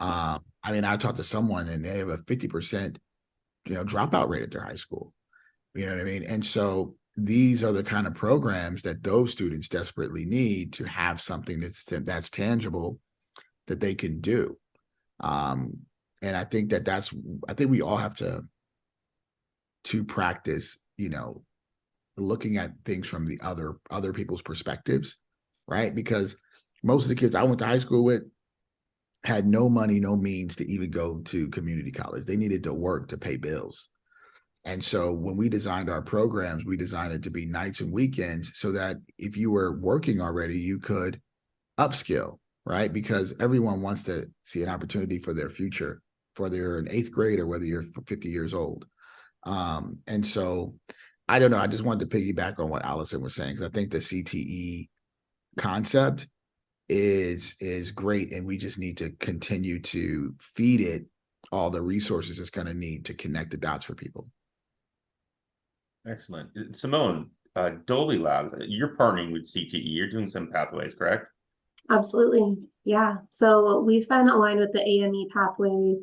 I mean, I talked to someone and they have a 50%, dropout rate at their high school. You know what I mean? And so these are the kind of programs that those students desperately need to have something that's tangible that they can do. And I think I think we all have to practice, looking at things from the other people's perspectives, right? Because most of the kids I went to high school with had no money, no means to even go to community college. They needed to work to pay bills. And so when we designed our programs, we designed it to be nights and weekends so that if you were working already, you could upskill, right? Because everyone wants to see an opportunity for their future, whether you're in 8th grade or whether you're 50 years old. And so I don't know. I just wanted to piggyback on what Allison was saying, because I think the CTE concept is great, and we just need to continue to feed it all the resources it's going to need to connect the dots for people. Excellent. Simone, Dolby Labs, you're partnering with CTE. You're doing some pathways, correct? Absolutely. Yeah. So we've been aligned with the AME pathway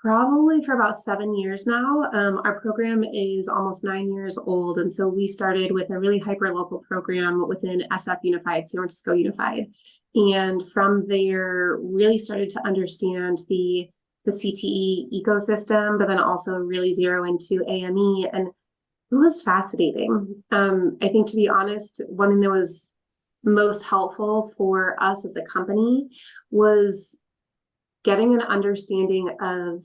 Probably for about 7 years now. Our program is almost 9 years old. And so we started with a really hyper-local program within SF Unified, San Francisco Unified. And from there, really started to understand the CTE ecosystem, but then also really zero into AME. And it was fascinating. I think, to be honest, one thing that was most helpful for us as a company was getting an understanding of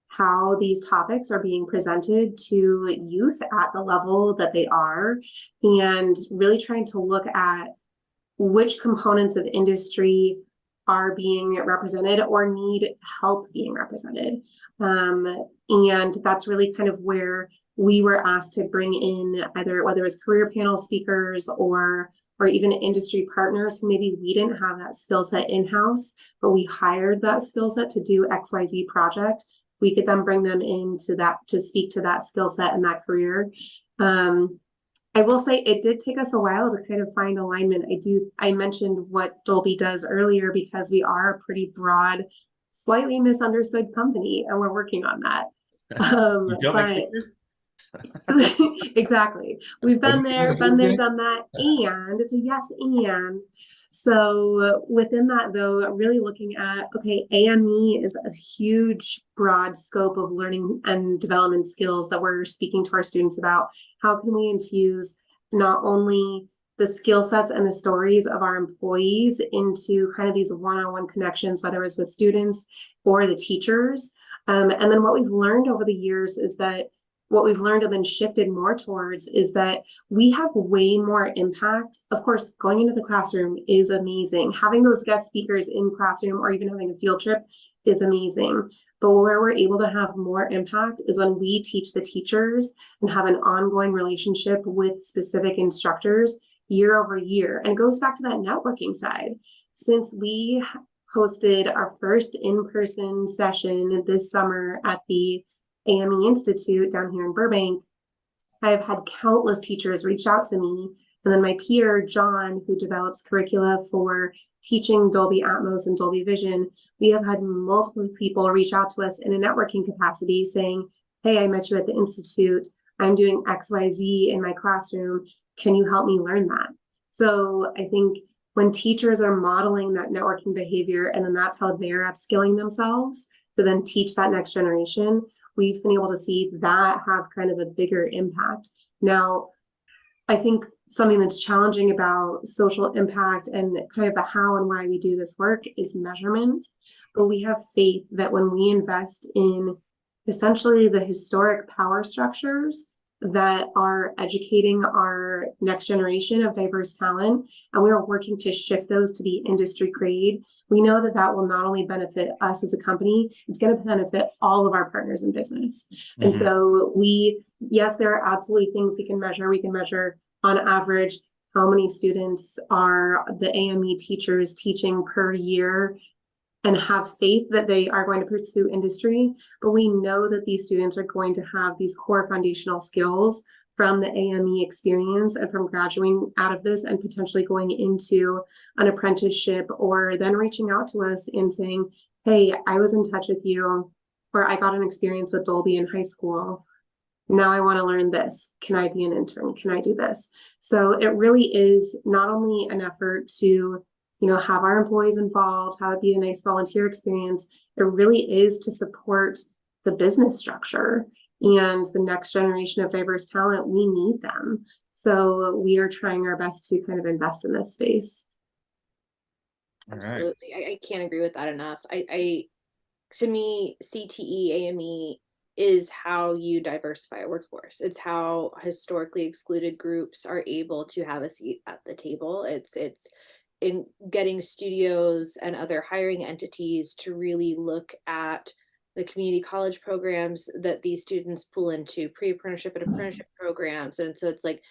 how these topics are being presented to youth at the level that they are, and really trying to look at which components of industry are being represented or need help being represented. And that's really kind of where we were asked to bring in either, whether it's career panel speakers or even industry partners who maybe we didn't have that skill set in-house, but we hired that skill set to do XYZ project. We could then bring them into that to speak to that skill set and that career. I will say it did take us a while to kind of find alignment. I mentioned what Dolby does earlier because we are a pretty broad, slightly misunderstood company, and we're working on that. You don't make speakers? Exactly. We've been there, done that, and it's a yes and. So within that, though, really looking at, okay, AME is a huge, broad scope of learning and development skills that we're speaking to our students about. How can we infuse not only the skill sets and the stories of our employees into kind of these one-on-one connections, whether it's with students or the teachers. And then what we've learned over the years is that what we've learned and then shifted more towards is that we have way more impact. Of course, going into the classroom is amazing. Having those guest speakers in classroom or even having a field trip is amazing. But where we're able to have more impact is when we teach the teachers and have an ongoing relationship with specific instructors year over year. And it goes back to that networking side. Since we hosted our first in-person session this summer at the AME Institute down here in Burbank, I've had countless teachers reach out to me. And then my peer, John, who develops curricula for teaching Dolby Atmos and Dolby Vision, we have had multiple people reach out to us in a networking capacity saying, hey, I met you at the Institute. I'm doing XYZ in my classroom. Can you help me learn that? So I think when teachers are modeling that networking behavior, and then that's how they're upskilling themselves to then teach that next generation, we've been able to see that have kind of a bigger impact. Now, I think something that's challenging about social impact and kind of the how and why we do this work is measurement. But we have faith that when we invest in essentially the historic power structures that are educating our next generation of diverse talent, and we are working to shift those to be industry grade, we know that that will not only benefit us as a company, it's going to benefit all of our partners in business. Mm-hmm. And so yes, there are absolutely things we can measure. We can measure on average how many students are the AME teachers teaching per year and have faith that they are going to pursue industry. But we know that these students are going to have these core foundational skills from the AME experience and from graduating out of this and potentially going into an apprenticeship or then reaching out to us and saying, hey, I was in touch with you, or I got an experience with Dolby in high school. Now I want to learn this. Can I be an intern? Can I do this? So it really is not only an effort to, have our employees involved, have it be a nice volunteer experience. It really is to support the business structure and the next generation of diverse talent. We need them. So we are trying our best to kind of invest in this space. Absolutely. I can't agree with that enough. To me, CTE, AME is how you diversify a workforce. It's how historically excluded groups are able to have a seat at the table. It's in getting studios and other hiring entities to really look at the community college programs that these students pull into, pre-apprenticeship and apprenticeship programs. And so it's like,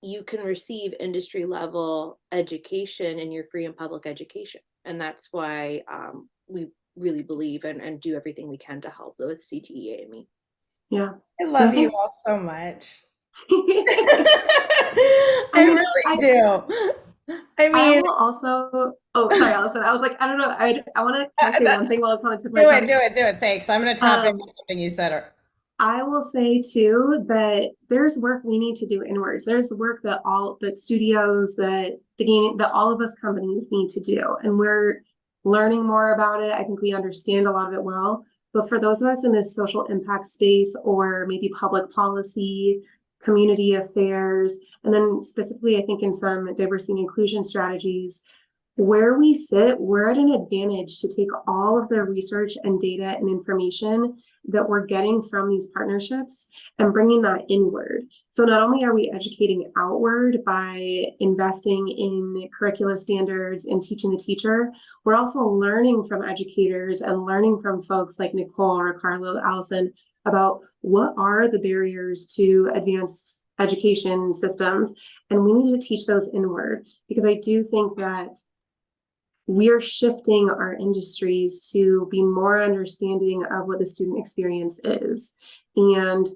you can receive industry level education in your free and public education. And that's why we really believe and do everything we can to help with CTE AME. Yeah. I love you all so much. I really do. I I mean, will also, oh, sorry, Allison. I was like, I don't know. I want to kind of say one thing while it's on the tip of my do it, tongue. do it, say, because I'm going to tap into something you said. I will say too that there's work we need to do inwards. There's the work that all that studios, that the gaming, that all of us companies need to do, and we're learning more about it. I think we understand a lot of it well. But for those of us in this social impact space, or maybe public policy, community affairs, and then specifically, I think in some diversity and inclusion strategies, where we sit, we're at an advantage to take all of the research and data and information that we're getting from these partnerships and bringing that inward. So not only are we educating outward by investing in curricula standards and teaching the teacher, we're also learning from educators and learning from folks like Nicole, Ri-Karlo, Allison about what are the barriers to advanced education systems. And we need to teach those inward, because I do think that we're shifting our industries to be more understanding of what the student experience is. And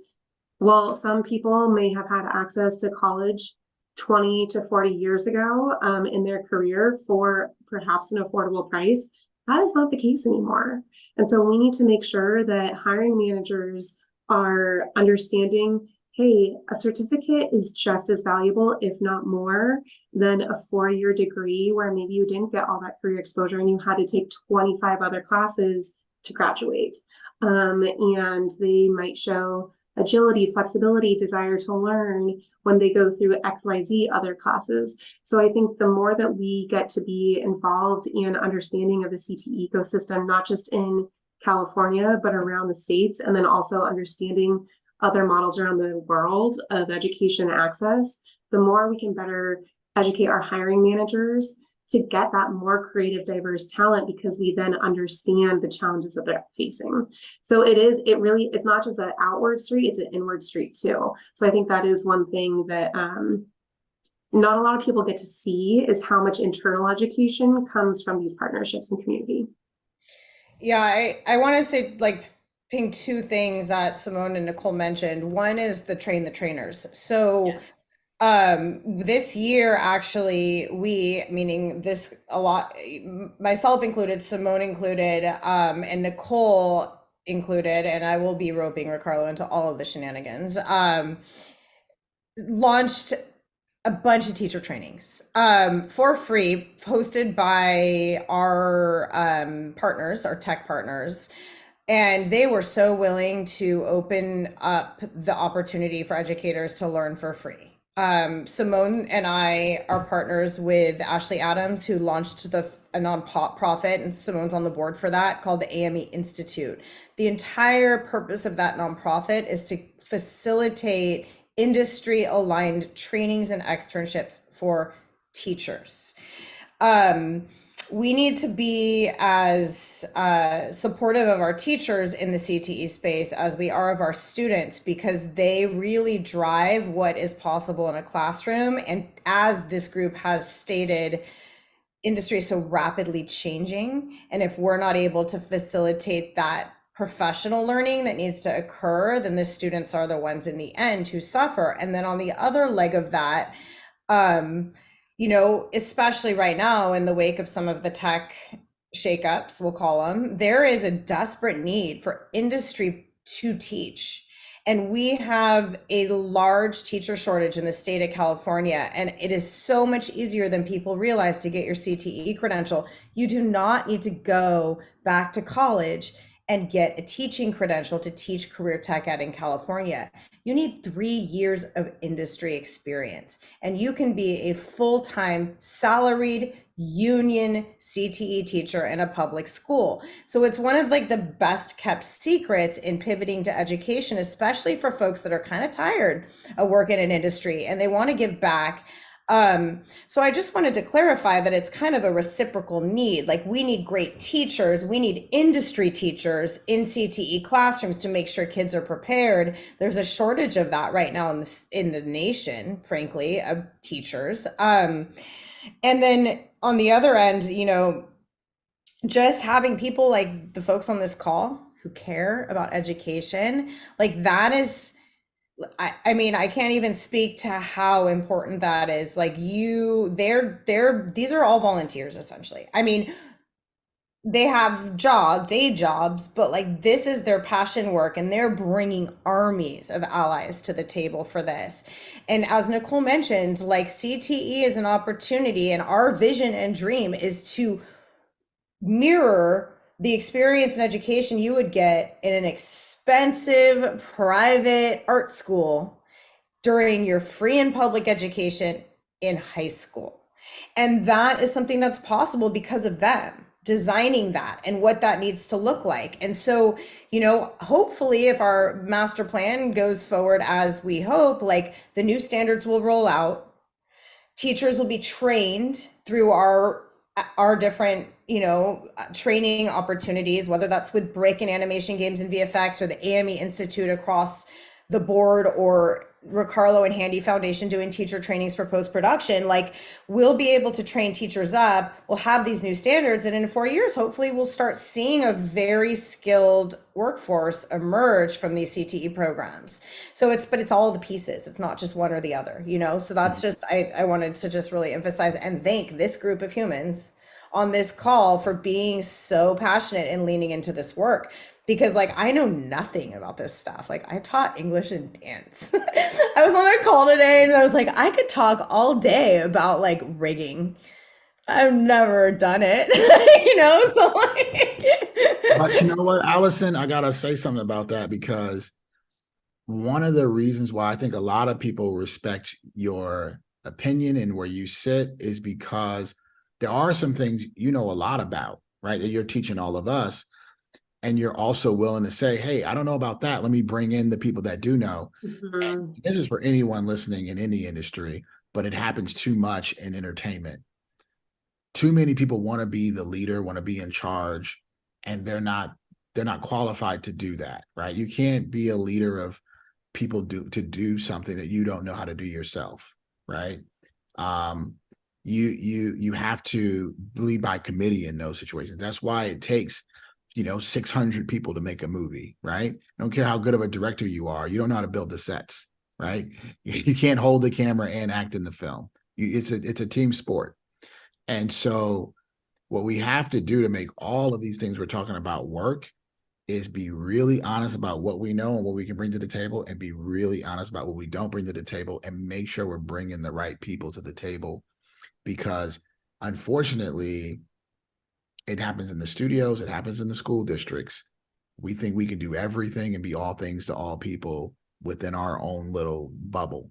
while some people may have had access to college 20 to 40 years ago in their career for perhaps an affordable price, that is not the case anymore. And so we need to make sure that hiring managers are understanding, hey, a certificate is just as valuable, if not more, than a 4-year degree where maybe you didn't get all that career exposure and you had to take 25 other classes to graduate. And they might show agility, flexibility, desire to learn when they go through XYZ other classes. So I think the more that we get to be involved in understanding of the CTE ecosystem, not just in California, but around the states, and then also understanding other models around the world of education access, the more we can better educate our hiring managers to get that more creative, diverse talent, because we then understand the challenges that they're facing. So it's not just an outward street, it's an inward street too. So I think that is one thing that not a lot of people get to see, is how much internal education comes from these partnerships and community. Yeah, I want to say, like, ping two things that Simone and Nicole mentioned. One is the train the trainers. So Yes. this year, actually, meaning this, a lot, myself included, Simone included, and Nicole included, and I will be roping Ri-Karlo into all of the shenanigans, launched a bunch of teacher trainings for free, hosted by our partners, our tech partners. And they were so willing to open up the opportunity for educators to learn for free. Simone and I are partners with Ashley Adams, who launched a nonprofit, and Simone's on the board for that, called the AME Institute. The entire purpose of that nonprofit is to facilitate industry-aligned trainings and externships for teachers. We need to be as supportive of our teachers in the CTE space as we are of our students, because they really drive what is possible in a classroom. And as this group has stated, industry is so rapidly changing. And if we're not able to facilitate that professional learning that needs to occur, then the students are the ones in the end who suffer. And then on the other leg of that, especially right now in the wake of some of the tech shakeups, we'll call them, there is a desperate need for industry to teach. And we have a large teacher shortage in the state of California. And it is so much easier than people realize to get your CTE credential. You do not need to go back to college and get a teaching credential to teach career tech ed in California. You need 3 years of industry experience, and you can be a full-time salaried union CTE teacher in a public school. So it's one of the best kept secrets in pivoting to education, especially for folks that are kind of tired of working in industry and they want to give back. So I just wanted to clarify that it's kind of a reciprocal need. Like, we need great teachers, we need industry teachers in CTE classrooms to make sure kids are prepared. There's a shortage of that right now in the nation, frankly, of teachers. And then on the other end, just having people like the folks on this call who care about education, like, that is I mean, I can't even speak to how important that is. Like these are all volunteers essentially. I mean, they have day jobs, but like this is their passion work and they're bringing armies of allies to the table for this. And as Nicole mentioned, like CTE is an opportunity, and our vision and dream is to mirror the experience and education you would get in an expensive private art school during your free and public education in high school. And that is something that's possible because of them designing that and what that needs to look like. And so, hopefully if our master plan goes forward as we hope, like the new standards will roll out, teachers will be trained through our different training opportunities, whether that's with BRIC and animation games and VFX, or the AME Institute across the board, or Ri-Karlo and Handy Foundation doing teacher trainings for post-production. Like, we'll be able to train teachers up. We'll have these new standards, and in 4 years, hopefully we'll start seeing a very skilled workforce emerge from these CTE programs. So it's all the pieces. It's not just one or the other, So that's just, I wanted to just really emphasize and thank this group of humans on this call for being so passionate and leaning into this work. Because like, I know nothing about this stuff. Like, I taught English and dance. I was on a call today and I was like, I could talk all day about like rigging. I've never done it, so like. But you know what, Allison, I gotta say something about that, because one of the reasons why I think a lot of people respect your opinion and where you sit is because there are some things you know a lot about, right? That you're teaching all of us. And you're also willing to say, hey, I don't know about that. Let me bring in the people that do know. And this is for anyone listening in any industry, but it happens too much in entertainment. Too many people want to be the leader, want to be in charge, and they're not qualified to do that, right? You can't be a leader of people to do something that you don't know how to do yourself, right? You have to lead by committee in those situations. That's why it takes 600 people to make a movie, right? I don't care how good of a director you are. You don't know how to build the sets, right? You can't hold the camera and act in the film. It's a team sport. And so what we have to do to make all of these things we're talking about work is be really honest about what we know and what we can bring to the table, and be really honest about what we don't bring to the table, and make sure we're bringing the right people to the table. Because unfortunately, it happens in the studios, it happens in the school districts. We think we can do everything and be all things to all people within our own little bubble.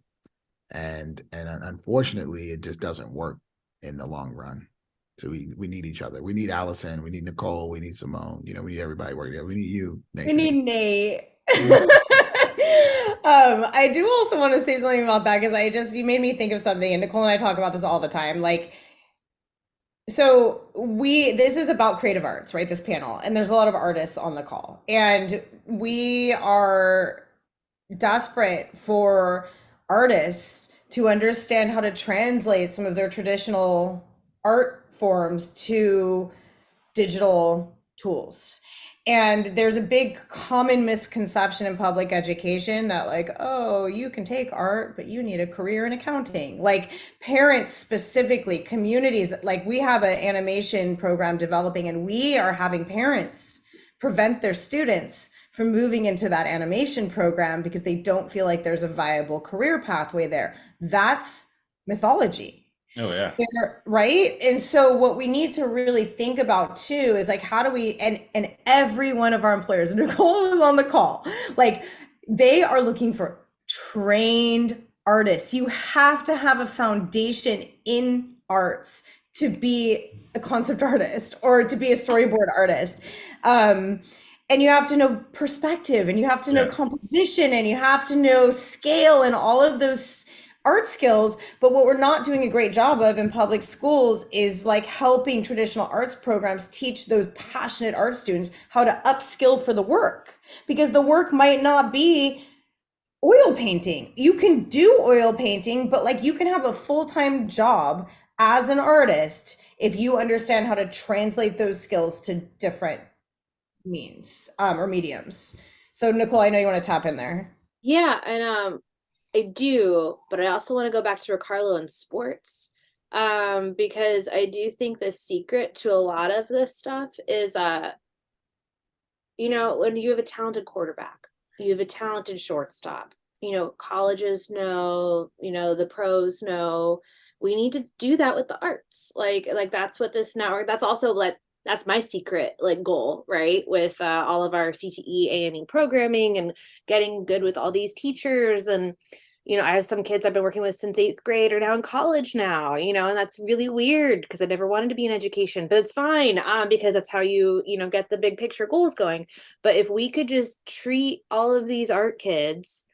And unfortunately, it just doesn't work in the long run. So we need each other. We need Allison, we need Nicole, we need Simone, we need everybody working together. We need you, Nate. We need Nate. I do also want to say something about that, because you made me think of something, and Nicole and I talk about this all the time. Like, so this is about creative arts, right? This panel, and there's a lot of artists on the call, and we are desperate for artists to understand how to translate some of their traditional art forms to digital tools. And there's a big common misconception in public education that like, oh, you can take art, but you need a career in accounting. Like, parents specifically, communities, like we have an animation program developing, and we are having parents prevent their students from moving into that animation program because they don't feel like there's a viable career pathway there. That's mythology. Oh yeah. Right. And so what we need to really think about too is like, how do we, and every one of our employers, Nicole was on the call, like they are looking for trained artists. You have to have a foundation in arts to be a concept artist or to be a storyboard artist. And you have to know perspective, and you have to know composition, and you have to know scale, and all of those art skills. But what we're not doing a great job of in public schools is like helping traditional arts programs teach those passionate art students how to upskill for the work, because the work might not be oil painting. You can do oil painting, but like you can have a full-time job as an artist if you understand how to translate those skills to different means or mediums. So Nicole, I know you want to tap in there. Yeah, and I do, but I also want to go back to Ri-Karlo and sports. Because I do think the secret to a lot of this stuff is when you have a talented quarterback, you have a talented shortstop, colleges know, the pros know. We need to do that with the arts. Like that's what this network, that's also like, that's my secret like goal, right? With all of our CTE AME programming and getting good with all these teachers. And I have some kids I've been working with since 8th grade are now in college now, and that's really weird because I never wanted to be in education, but it's fine, because that's how you get the big picture goals going. But if we could just treat all of these art kids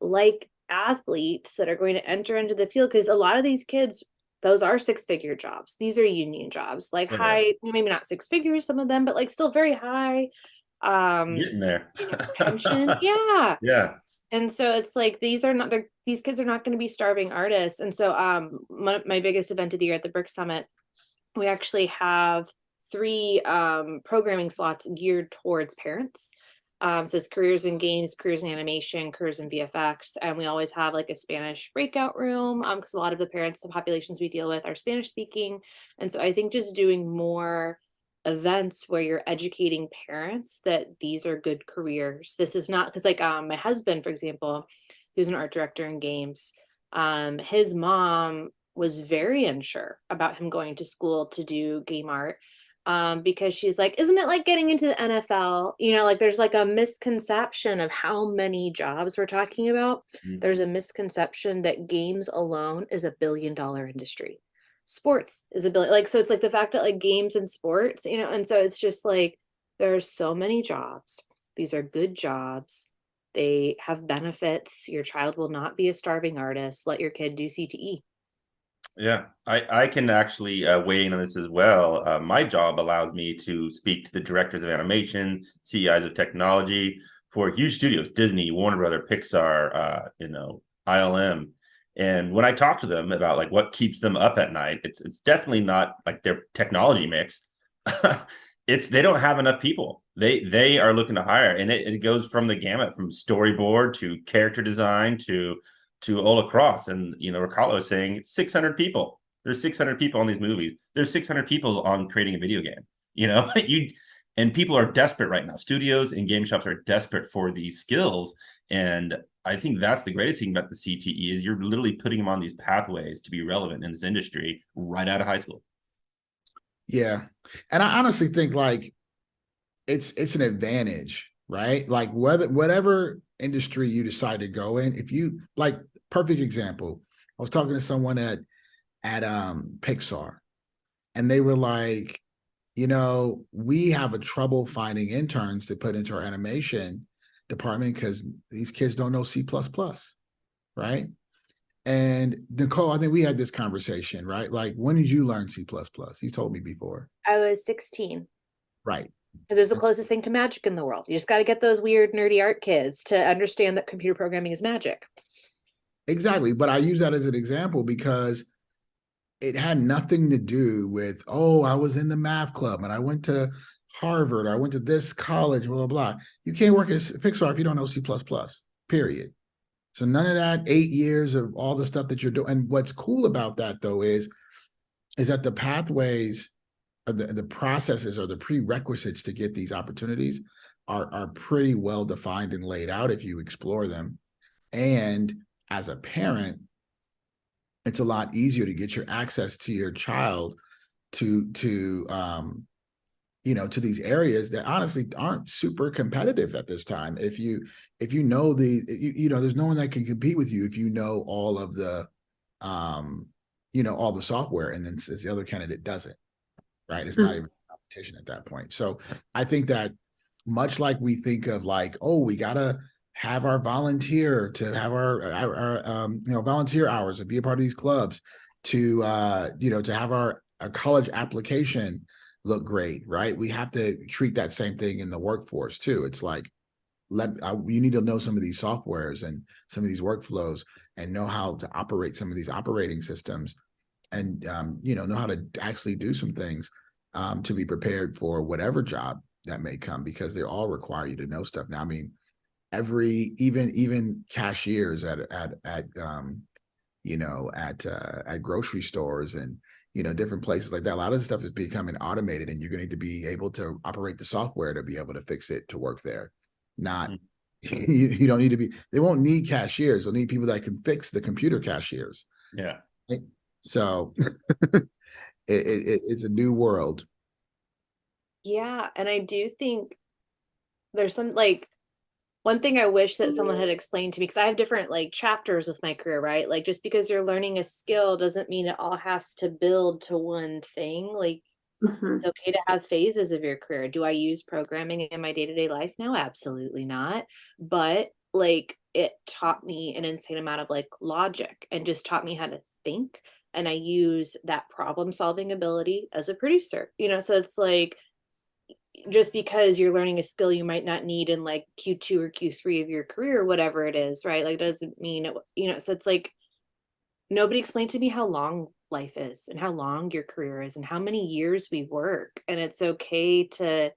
like athletes that are going to enter into the field, because a lot of these kids, those are 6-figure jobs. These are union jobs, like Yeah. high, maybe not 6 figures, some of them, but like still very high Getting there. pension. Yeah. Yeah. And so it's like these kids are not going to be starving artists. And so my biggest event of the year at the BRIC Summit, we actually have 3 programming slots geared towards parents. So it's careers in games, careers in animation, careers in VFX, and we always have like a Spanish breakout room because a lot of the parents, the populations we deal with are Spanish speaking. And so I think just doing more events where you're educating parents that these are good careers. This is not because like my husband, for example, who's an art director in games, his mom was very unsure about him going to school to do game art, because she's like, isn't it like getting into the NFL? Like there's like a misconception of how many jobs we're talking about. Mhm. There's a misconception that games alone is $1 billion industry. Sports is a billion. Like, so it's like the fact that like games and sports, and so it's just like there are so many jobs. These are good jobs. They have benefits. Your child will not be a starving artist. Let your kid do CTE. Yeah, I can actually weigh in on this as well. My job allows me to speak to the directors of animation, CEIs of technology for huge studios, Disney, Warner Brother, Pixar, ILM. And when I talk to them about like what keeps them up at night, it's definitely not like their technology mix. It's they don't have enough people. They are looking to hire, and it goes from the gamut from storyboard to character design to all across. And Ri-Karlo is saying 600 people. There's 600 people on these movies. There's 600 people on creating a video game. You and people are desperate right now. Studios and game shops are desperate for these skills. And I think that's the greatest thing about the CTE is you're literally putting them on these pathways to be relevant in this industry right out of high school. Yeah. And I honestly think like it's an advantage, right? Like whatever industry you decide to go in, if you like, perfect example, I was talking to someone at Pixar, and they were like, we have a trouble finding interns to put into our animation department because these kids don't know C++, right? And Nicole, I think we had this conversation, right? Like, when did you learn C++? You told me before. I was 16. Right. Because it's the closest thing to magic in the world. You just got to get those weird, nerdy art kids to understand that computer programming is magic. Exactly. But I use that as an example because it had nothing to do with, oh, I was in the math club and I went to Harvard, or I went to this college, blah, blah, blah. You can't work at Pixar if you don't know C++, period. So none of that 8 years of all the stuff that you're doing. And what's cool about that, though, is that the pathways, the processes or the prerequisites to get these opportunities are pretty well defined and laid out if you explore them. And as a parent, it's a lot easier to get your access to your child to these areas that honestly aren't super competitive at this time. If you know there's no one that can compete with you if you know all of the all the software, and then says the other candidate doesn't, right? It's not even competition at that point. So I think that much like we think of like, oh, we gotta have our volunteer to have our volunteer hours and be a part of these clubs to to have our college application look great, right? We have to treat that same thing in the workforce too. It's like, you need to know some of these softwares and some of these workflows and know how to operate some of these operating systems, and know how to actually do some things to be prepared for whatever job that may come, because they all require you to know stuff. Now, I mean, even cashiers at grocery stores and different places like that. A lot of the stuff is becoming automated, and you're going to need to be able to operate the software to be able to fix it to work there. Not you don't need to be. They won't need cashiers. They'll need people that can fix the computer cashiers. Yeah. So it's a new world. Yeah, and I do think there's some like one thing I wish that someone had explained to me, because I have different like chapters with my career, right? Like just because you're learning a skill doesn't mean it all has to build to one thing. Like it's okay to have phases of your career. Do I use programming in my day-to-day life now? Absolutely not. But like it taught me an insane amount of like logic and just taught me how to think. And I use that problem solving ability as a producer, so it's like, just because you're learning a skill you might not need in like Q2 or Q3 of your career or whatever it is, right? Like doesn't mean it, so it's like nobody explained to me how long life is and how long your career is and how many years we work, and it's okay to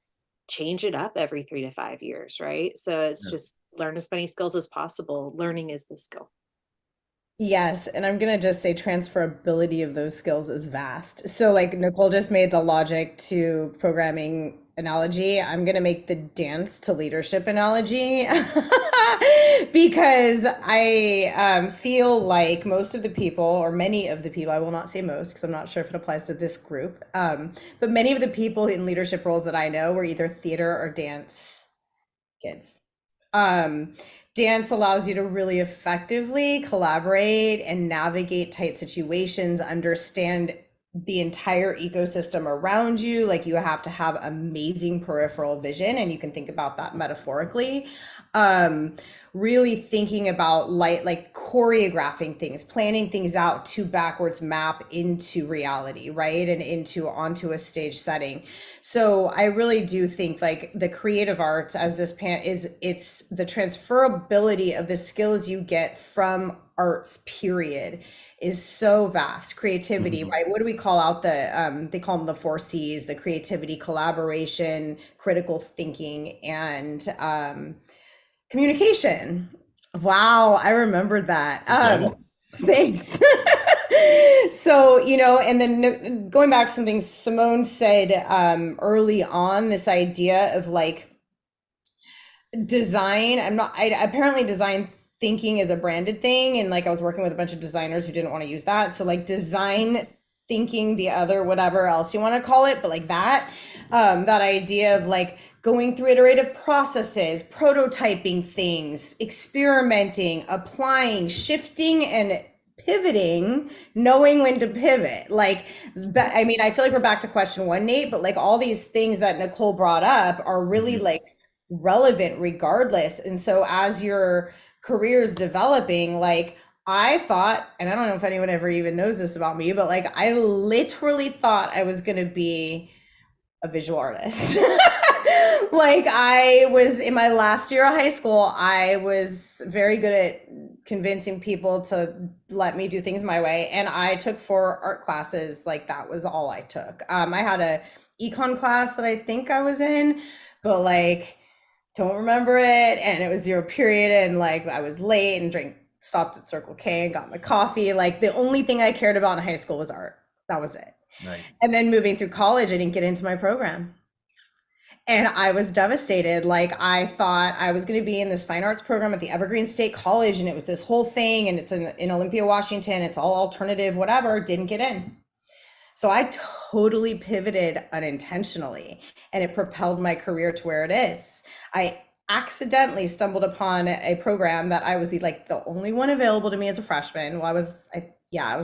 change it up every 3 to 5 years, right? So it's just learn as many skills as possible. Learning is the skill. Yes, and I'm gonna just say transferability of those skills is vast. So like Nicole just made the logic to programming analogy. I'm gonna make the dance to leadership analogy because I feel like most of the people, or many of the people, I will not say most because I'm not sure if it applies to this group, but many of the people in leadership roles that I know were either theater or dance kids. Dance allows you to really effectively collaborate and navigate tight situations, understand the entire ecosystem around you. Like you have to have amazing peripheral vision, and you can think about that metaphorically. Really thinking about like choreographing things, planning things out to backwards map into reality, right? And onto a stage setting. So I really do think like the creative arts as this it's the transferability of the skills you get from arts period is so vast. Creativity, right? What do we call out they call them the 4 C's, the creativity, collaboration, critical thinking, and communication. Wow, I remembered that. Thanks. So, and then going back to something Simone said early on, this idea of like design. Apparently design thinking is a branded thing. And like I was working with a bunch of designers who didn't want to use that. So like design thinking, the other, whatever else you want to call it, but like that idea of like going through iterative processes, prototyping things, experimenting, applying, shifting, and pivoting, knowing when to pivot. Like, I mean, I feel like we're back to question 1, Nate, but like all these things that Nicole brought up are really like relevant regardless. And so as your career is developing, like I thought, and I don't know if anyone ever even knows this about me, but like I literally thought I was going to be a visual artist. Like I was in my last year of high school, I was very good at convincing people to let me do things my way. And I took 4 art classes. Like that was all I took. I had a econ class that I think I was in, but like don't remember it. And it was 0 period. And like I was late and stopped at Circle K and got my coffee. Like the only thing I cared about in high school was art. That was it. Nice. And then moving through college, I didn't get into my program. And I was devastated. Like I thought I was going to be in this fine arts program at the Evergreen State College. And it was this whole thing. And it's in Olympia, Washington. It's all alternative, whatever. Didn't get in. So I totally pivoted unintentionally. And it propelled my career to where it is. I accidentally stumbled upon a program that I was the only one available to me as a freshman. Well, I was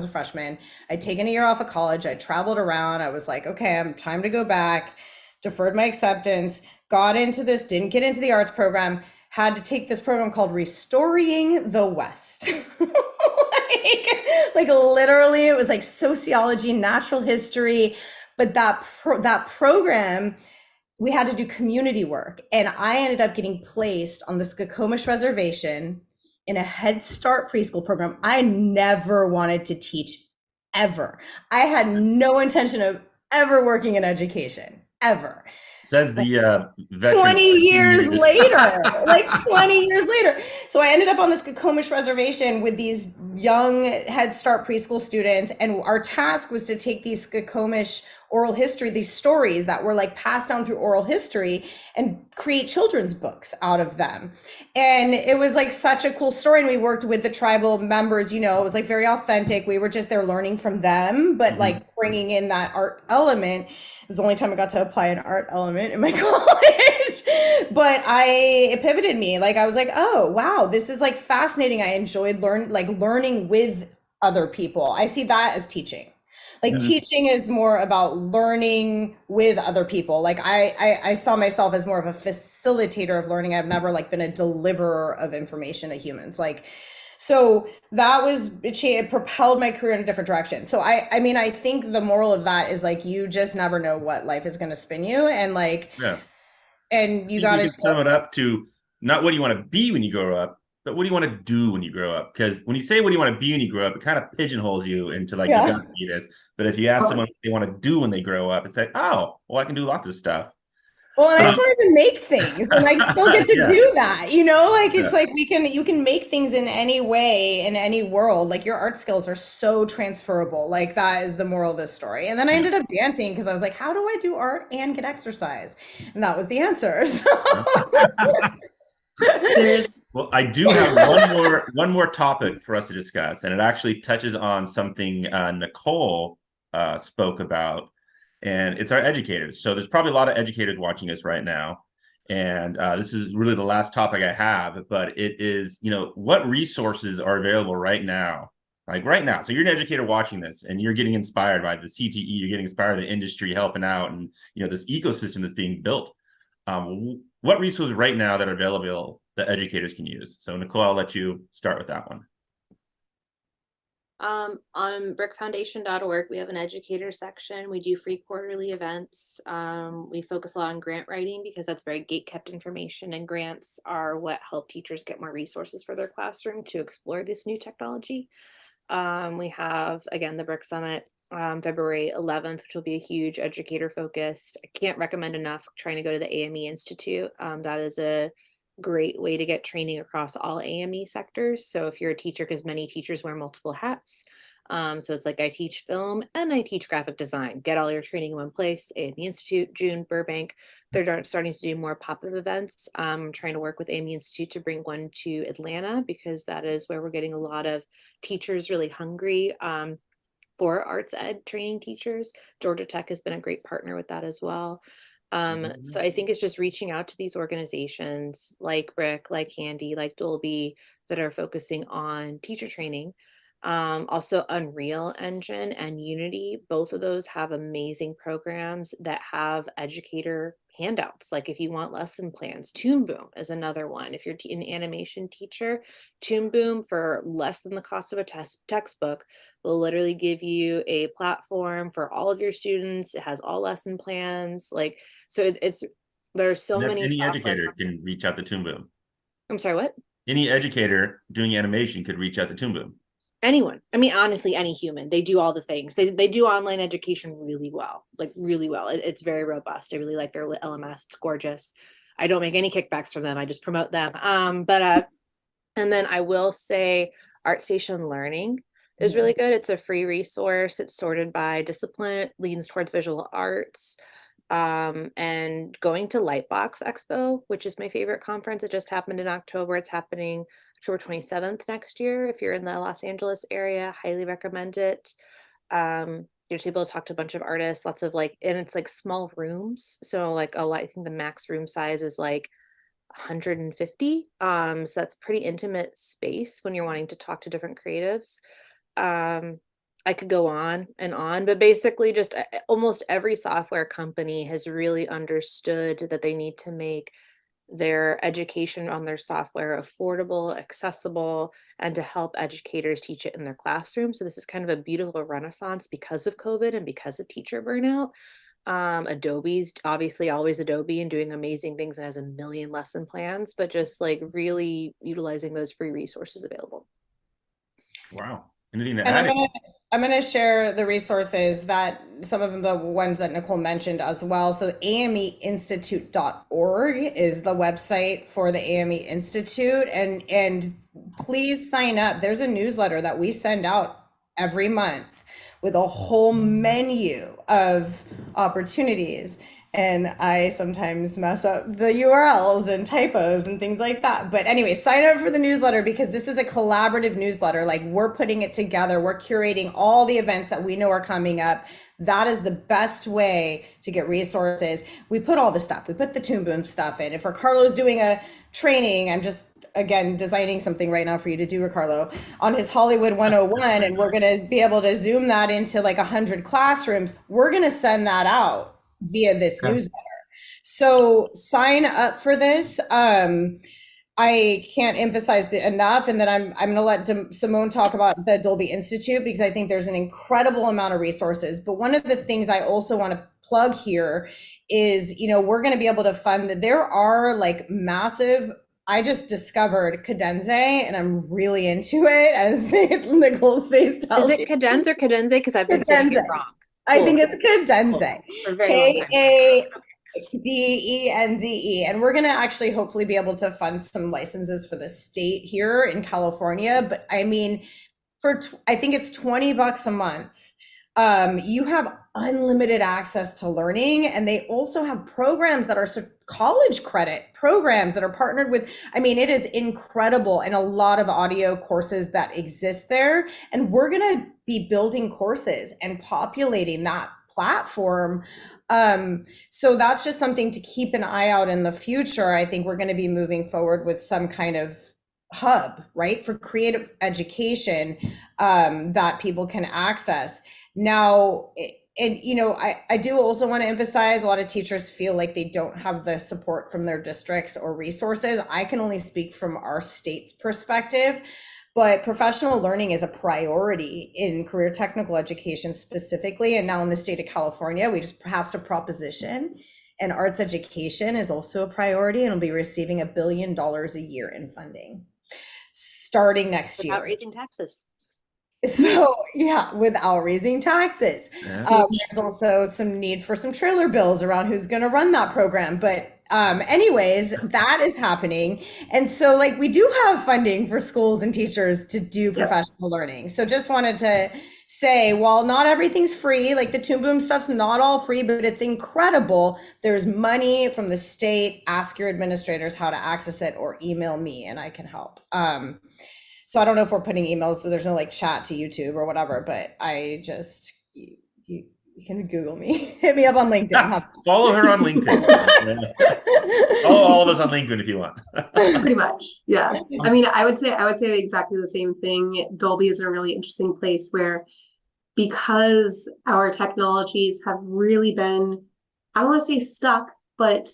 a freshman. I'd taken a year off of college. I traveled around. I was like, okay, I'm time to go back. Deferred my acceptance, got into this, didn't get into the arts program, had to take this program called Restoring the West. like literally it was like sociology, natural history, but that program, we had to do community work. And I ended up getting placed on the Skokomish Reservation in a Head Start preschool program. I never wanted to teach ever. I had no intention of ever working in education. Ever. Says the veteran 20 years years. later, like 20 years later. So I ended up on this Skokomish reservation with these young Head Start preschool students, and our task was to take these Skokomish oral history, these stories that were like passed down through oral history, and create children's books out of them. And it was like such a cool story. And we worked with the tribal members, you know, it was like very authentic. We were just there learning from them, but like bringing in that art element. It was the only time I got to apply an art element in my college. But it pivoted me. Like I was like, oh wow, this is like fascinating. I enjoyed learning with other people. I see that as teaching. Like teaching is more about learning with other people. Like I saw myself as more of a facilitator of learning. I've never like been a deliverer of information to humans. Like, so that was, it propelled my career in a different direction. So I mean, I think the moral of that is like, you just never know what life is going to spin you. And like, and you got to sum it up to not what do you want to be when you grow up, but what do you want to do when you grow up? Because when you say what do you want to be when you grow up, it kind of pigeonholes you into like, you got to be this. But if you ask someone what they want to do when they grow up, it's like, oh, well, I can do lots of stuff. Well, and I just wanted to make things, and I still get to do that, you know, like it's like you can make things in any way, in any world. Like your art skills are so transferable. Like that is the moral of this story. And then I ended up dancing because I was like, how do I do art and get exercise? And that was the answer. So. Well, I do have one more topic for us to discuss, and it actually touches on something Nicole spoke about. And it's our educators. So there's probably a lot of educators watching us right now. And this is really the last topic I have, but it is, you know, what resources are available right now? Like right now. So you're an educator watching this and you're getting inspired by the CTE, you're getting inspired by the industry helping out and, you know, this ecosystem that's being built. What resources right now that are available that educators can use? So Nicole, I'll let you start with that one. On bricfoundation.org, we have an educator section. We do free quarterly events. We focus a lot on grant writing because that's very gate-kept information, and grants are what help teachers get more resources for their classroom to explore this new technology. We have, again, the BRIC Summit, February 11th, which will be a huge educator focused. I can't recommend enough trying to go to the AME Institute. That is a great way to get training across all AME sectors. So if you're a teacher, because many teachers wear multiple hats. So it's like I teach film and I teach graphic design. Get all your training in one place. AME Institute, June, Burbank. They're starting to do more pop-up events. I'm trying to work with AME Institute to bring one to Atlanta because that is where we're getting a lot of teachers really hungry for arts ed training teachers. Georgia Tech has been a great partner with that as well. So I think it's just reaching out to these organizations like BRIC, like Handy, like Dolby that are focusing on teacher training. Also Unreal Engine and Unity, both of those have amazing programs that have educator handouts. Like if you want lesson plans, Toon Boom is another one. If you're an animation teacher, Toon Boom for less than the cost of a textbook will literally give you a platform for all of your students. It has all lesson plans. Like, so it's there's so many. Any educator can reach out to Toon Boom. I'm sorry, what? Any educator doing animation could reach out to Toon Boom. Anyone. I mean, honestly, any human. They do all the things. They do online education really well, like really well. It's very robust. I really like their LMS. It's gorgeous. I don't make any kickbacks from them. I just promote them. And then I will say ArtStation Learning is really good. It's a free resource. It's sorted by discipline. It leans towards visual arts. And going to Lightbox Expo, which is my favorite conference. It just happened in October. It's happening October 27th next year. If you're in the Los Angeles area, highly recommend it. You're just able to talk to a bunch of artists, lots of like, and it's like small rooms. So like a lot, I think the max room size is like 150. So that's pretty intimate space when you're wanting to talk to different creatives. I could go on and on, but basically just almost every software company has really understood that they need to make their education on their software affordable, accessible, and to help educators teach it in their classroom. So this is kind of a beautiful renaissance because of COVID and because of teacher burnout. Adobe's obviously always Adobe and doing amazing things and has a million lesson plans, but just like really utilizing those free resources available. Wow. Anything to add? I'm going to share the resources that some of the ones that Nicole mentioned as well. So ameinstitute.org is the website for the AME Institute, and please sign up. There's a newsletter that we send out every month with a whole menu of opportunities. And I sometimes mess up the URLs and typos and things like that. But anyway, sign up for the newsletter because this is a collaborative newsletter. Like, we're putting it together. We're curating all the events that we know are coming up. That is the best way to get resources. We put all the stuff. We put the Toon Boom stuff in. If Ri-Karlo's doing a training, I'm just, again, designing something right now for you to do, Ri-Karlo, on his Hollywood 101, and we're going to be able to zoom that into like 100 classrooms. We're going to send that out via this newsletter. So sign up for this. I can't emphasize it enough. And then I'm going to let Simone talk about the Dolby Institute, because I think there's an incredible amount of resources. But one of the things I also want to plug here is, we're going to be able to fund, there are like massive, I just discovered Cadenze, and I'm really into it, as Nicole's face tells you. Is it Cadenze or Cadenze? Because I've been saying it wrong. I think it's Cadenze. For a very long time. Cadenze. And we're going to actually hopefully be able to fund some licenses for the state here in California. But I mean, I think it's $20 a month. You have unlimited access to learning, and they also have programs that are college credit programs that are partnered with, it is incredible, and a lot of audio courses that exist there. And we're going to be building courses and populating that platform. So that's just something to keep an eye out in the future. I think we're going to be moving forward with some kind of hub, right, for creative education that people can access. Now, I do also want to emphasize, a lot of teachers feel like they don't have the support from their districts or resources. I can only speak from our state's perspective, but professional learning is a priority in career technical education specifically. And now in the state of California, we just passed a proposition, and arts education is also a priority, and will be receiving $1 billion a year in funding starting next year. Without raising taxes. So yeah, without raising taxes. Yeah. There's also some need for some trailer bills around who's going to run that program. But anyways, that is happening. And so like, we do have funding for schools and teachers to do professional learning. So just wanted to say, while not everything's free, like the Toon Boom stuff's not all free, but it's incredible. There's money from the state. Ask your administrators how to access it, or email me and I can help. So I don't know if we're putting emails, so there's no like chat to YouTube or whatever, but I just, you can Google me, hit me up on LinkedIn. Follow her on LinkedIn. Follow all of us on LinkedIn if you want. Pretty much. Yeah. I would say exactly the same thing. Dolby is a really interesting place where, because our technologies have really been, I don't want to say stuck, but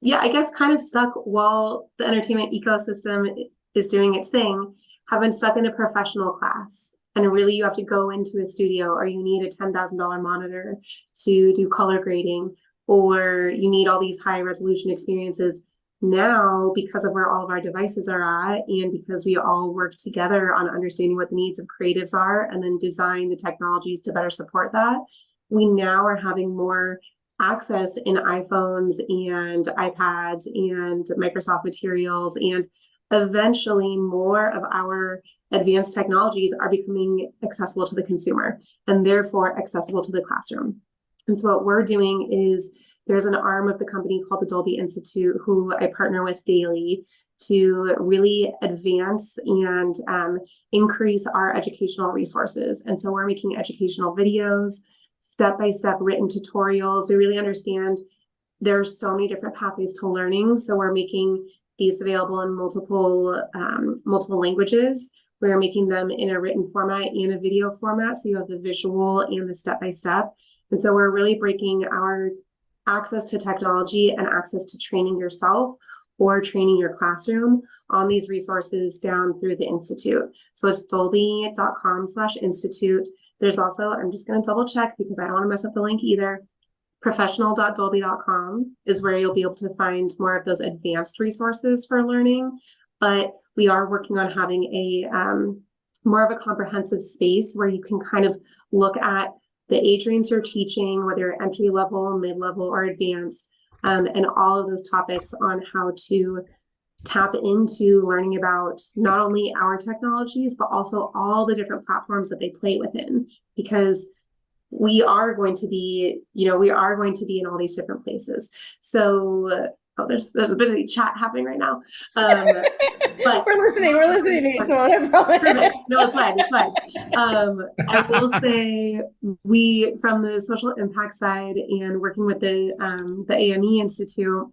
yeah, I guess kind of stuck while the entertainment ecosystem is doing its thing, have been stuck in a professional class. And really, you have to go into a studio, or you need a $10,000 monitor to do color grading, or you need all these high resolution experiences. Now, because of where all of our devices are at, and because we all work together on understanding what the needs of creatives are, and then design the technologies to better support that, we now are having more access in iPhones and iPads and Microsoft materials, and eventually more of our advanced technologies are becoming accessible to the consumer, and therefore accessible to the classroom. And so what we're doing is, there's an arm of the company called the Dolby Institute, who I partner with daily to really advance and increase our educational resources. And so we're making educational videos, step-by-step written tutorials. We really understand there's so many different pathways to learning. So we're making these available in multiple languages. We're making them in a written format and a video format, so you have the visual and the step-by-step. And so we're really breaking our access to technology and access to training yourself or training your classroom on these resources down through the Institute. So it's dolby.com/institute. There's also, I'm just going to double check because I don't want to mess up the link either. Professional.dolby.com is where you'll be able to find more of those advanced resources for learning. But we are working on having a more of a comprehensive space where you can kind of look at the age range you're teaching, whether you're entry level, mid-level, or advanced, and all of those topics on how to tap into learning about not only our technologies, but also all the different platforms that they play within, because we are going to be, we are going to be in all these different places. So, there's a busy chat happening right now. But we're listening to you, Simone, I promise. Perfect. No, it's fine. It's fine. I will say we, from the social impact side and working with the AME Institute,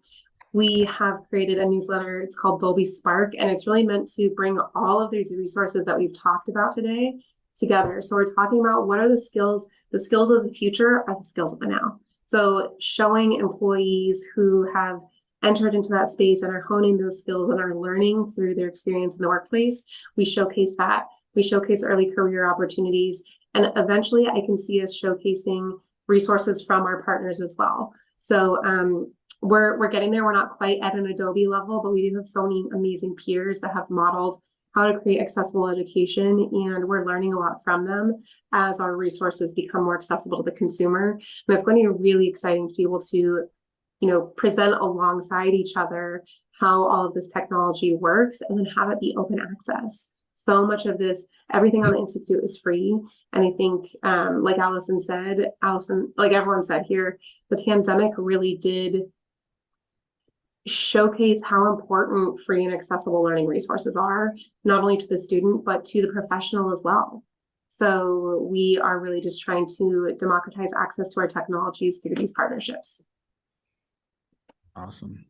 we have created a newsletter. It's called Dolby Spark, and it's really meant to bring all of these resources that we've talked about today together. So we're talking about what are the skills of the future are the skills of the now. So showing employees who have entered into that space and are honing those skills and are learning through their experience in the workplace. We showcase that. We showcase early career opportunities. And eventually I can see us showcasing resources from our partners as well. So we're getting there. We're not quite at an Adobe level, but we do have so many amazing peers that have modeled how to create accessible education, and we're learning a lot from them as our resources become more accessible to the consumer. And it's going to be really exciting to be able to present alongside each other how all of this technology works, and then have it be open access. So much of this, everything on the Institute is free. And I think, like Allison, like everyone said here, the pandemic really did showcase how important free and accessible learning resources are, not only to the student, but to the professional as well. So we are really just trying to democratize access to our technologies through these partnerships. Awesome.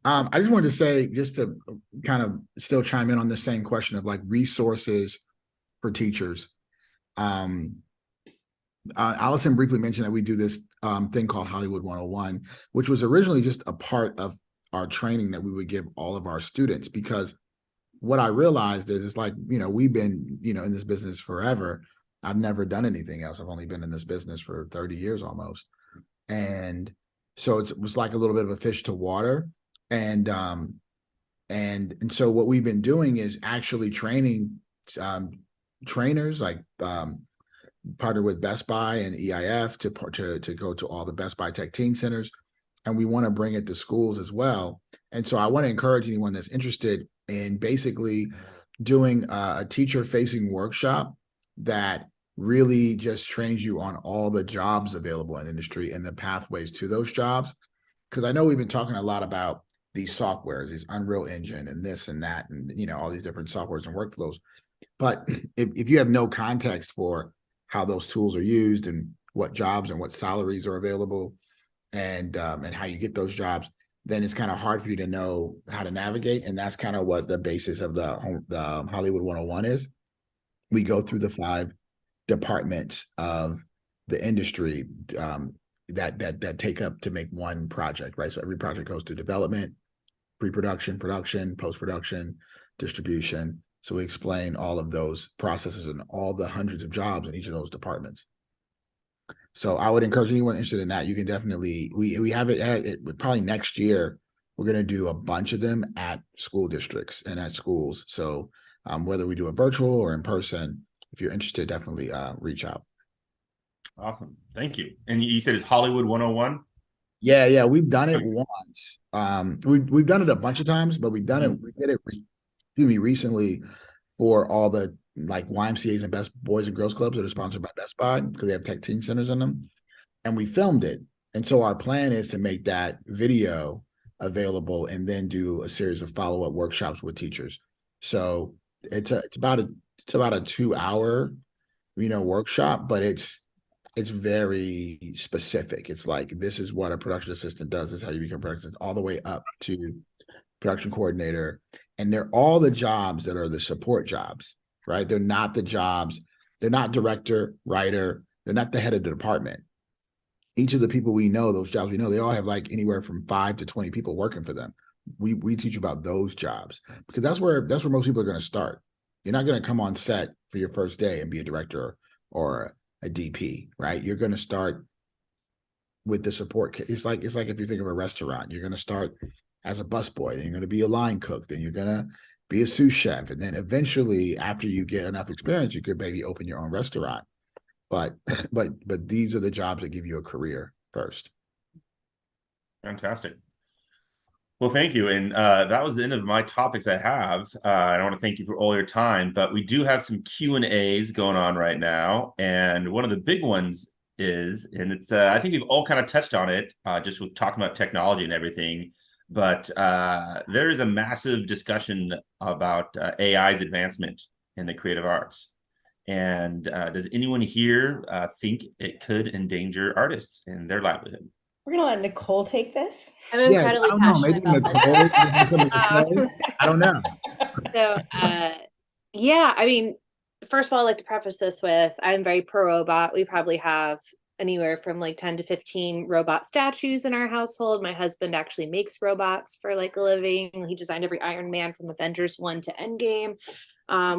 I just wanted to say, just to kind of still chime in on the same question of like resources for teachers. Allison briefly mentioned that we do this thing called Hollywood 101, which was originally just a part of our training that we would give all of our students, because what I realized is it's like, we've been, in this business forever. I've never done anything else. I've only been in this business for 30 years almost. And so it was like a little bit of a fish to water. And so what we've been doing is actually training trainers, like partner with Best Buy and EIF to go to all the Best Buy Tech Teen Centers. And we want to bring it to schools as well. And so I want to encourage anyone that's interested in basically doing a teacher-facing workshop that really just trains you on all the jobs available in the industry and the pathways to those jobs. Because I know we've been talking a lot about these softwares, these Unreal Engine and this and that, and all these different softwares and workflows. But if you have no context for how those tools are used and what jobs and what salaries are available and how you get those jobs, then it's kind of hard for you to know how to navigate. And that's kind of what the basis of the Hollywood 101 is. We go through the 5 departments of the industry that take up to make one project, right? So every project goes through development, pre-production, production, post-production, distribution. So we explain all of those processes and all the hundreds of jobs in each of those departments. So I would encourage anyone interested in that. You can definitely, we have it probably next year. We're going to do a bunch of them at school districts and at schools. So whether we do it virtual or in person, if you're interested, definitely reach out. Awesome. Thank you. And you said it's Hollywood 101? Yeah. We've done it once. We've done it a bunch of times, but we did it recently for all the like YMCAs and Best Boys and Girls Clubs that are sponsored by Best Buy, because they have Tech Teen Centers in them. And we filmed it. And so our plan is to make that video available and then do a series of follow-up workshops with teachers. So it's about a 2-hour, workshop, but it's very specific. It's like, this is what a production assistant does. This is how you become a production assistant, all the way up to production coordinator. And they're all the jobs that are the support jobs, right? They're not the jobs. They're not director, writer. They're not the head of the department. Each of the people we know, those jobs we know, they all have like anywhere from 5 to 20 people working for them. We teach about those jobs, because that's where most people are going to start. You're not going to come on set for your first day and be a director or a DP, right? You're going to start with the support. It's like if you think of a restaurant, you're going to start as a busboy, then you're going to be a line cook, then you're going to be a sous chef, and then eventually, after you get enough experience, you could maybe open your own restaurant. But these are the jobs that give you a career first. Fantastic. Well, thank you. And that was the end of my topics I have. I want to thank you for all your time, but we do have some Q&As going on right now. And one of the big ones is, and it's, I think we've all kind of touched on it, just with talking about technology and everything, but there is a massive discussion about AI's advancement in the creative arts. And does anyone here think it could endanger artists and their livelihood? We're gonna let Nicole take this. I'm incredibly passionate about this. I don't know. So, yeah, I mean, first of all, I'd like to preface this with I'm very pro robot. We probably have anywhere from like 10 to 15 robot statues in our household. My husband actually makes robots for like a living. He designed every Iron Man from Avengers 1 to Endgame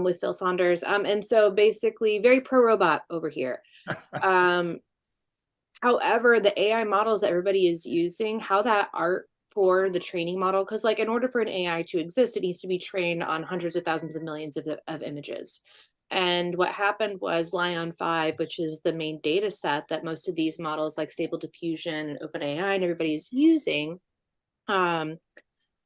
with Phil Saunders. And so basically very pro robot over here. However, the AI models that everybody is using, how that art for the training model, because like in order for an AI to exist, it needs to be trained on hundreds of thousands of millions of images. And what happened was Lion 5, which is the main data set that most of these models like Stable Diffusion and OpenAI and everybody is using,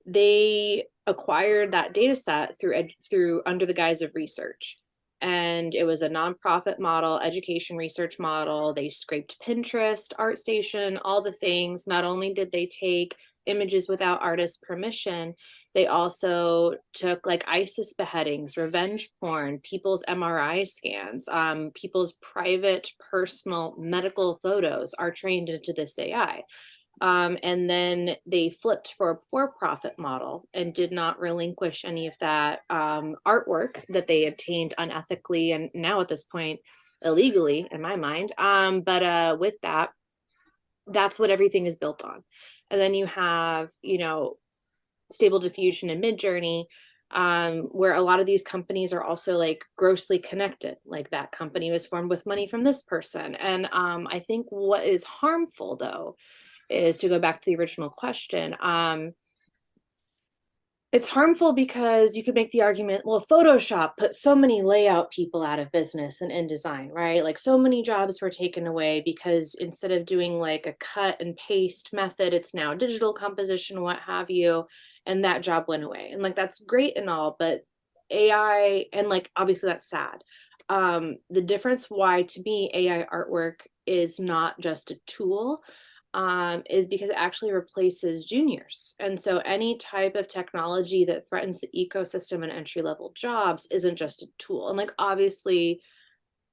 they acquired that data set through under the guise of research. And it was a nonprofit model, education research model. They scraped Pinterest, ArtStation, all the things. Not only did they take images without artist permission, they also took like ISIS beheadings, revenge porn, people's MRI scans, people's private, personal medical photos are trained into this AI. And then they flipped for a for-profit model and did not relinquish any of that artwork that they obtained unethically and now at this point illegally in my mind. But with that, that's what everything is built on. And then you have, Stable Diffusion and Midjourney, where a lot of these companies are also like grossly connected. Like that company was formed with money from this person. And I think what is harmful though is to go back to the original question. It's harmful because you could make the argument, well, Photoshop put so many layout people out of business and InDesign, right? Like so many jobs were taken away because instead of doing like a cut and paste method, it's now digital composition, what have you. And that job went away. And like, that's great and all, but AI, and like, obviously that's sad. The difference why to me, AI artwork is not just a tool, is because it actually replaces juniors. And so any type of technology that threatens the ecosystem and entry-level jobs isn't just a tool. And like, obviously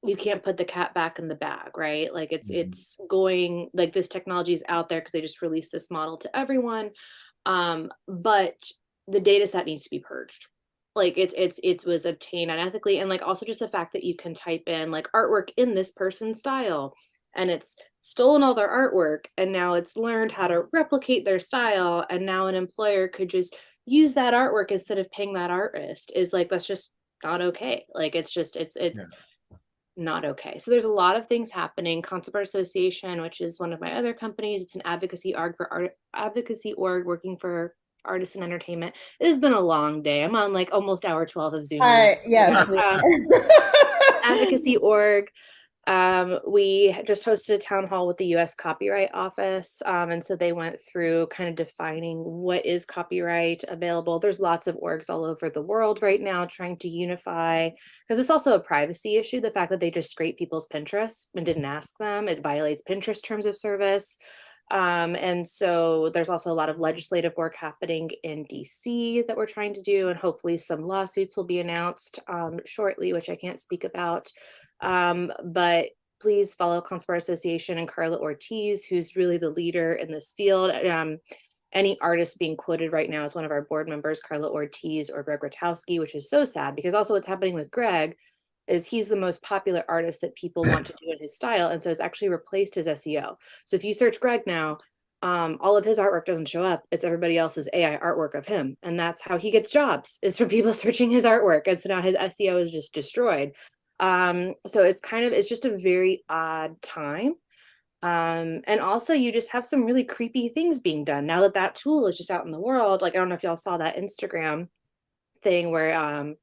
you can't put the cat back in the bag, right? Like it's going, like this technology is out there because they just released this model to everyone. But the data set needs to be purged. Like it was obtained unethically. And like also just the fact that you can type in like artwork in this person's style, and it's stolen all their artwork, and now it's learned how to replicate their style, and now an employer could just use that artwork instead of paying that artist, is like, that's just not okay. Like it's not okay. So there's a lot of things happening. Concept Art Association, which is one of my other companies, it's an advocacy org working for artists and entertainment. It has been a long day. I'm on like almost hour 12 of Zoom. Yes. Advocacy org. We just hosted a town hall with the US Copyright Office. And so they went through kind of defining what is copyright available. There's lots of orgs all over the world right now trying to unify, because it's also a privacy issue. The fact that they just scrape people's Pinterest and didn't ask them, it violates Pinterest terms of service. And so there's also a lot of legislative work happening in DC that we're trying to do, and hopefully some lawsuits will be announced shortly, which I can't speak about. But please follow Concept Art Association and Carla Ortiz, who's really the leader in this field. Any artist being quoted right now as one of our board members, Carla Ortiz or Greg Rotowski, which is so sad because also what's happening with Greg is he's the most popular artist that people want to do in his style. And so it's actually replaced his SEO. So if you search Greg now, all of his artwork doesn't show up. It's everybody else's AI artwork of him. And that's how he gets jobs, is from people searching his artwork. And so now his SEO is just destroyed. So it's just a very odd time. And also you just have some really creepy things being done now that that tool is just out in the world. Like, I don't know if y'all saw that Instagram thing where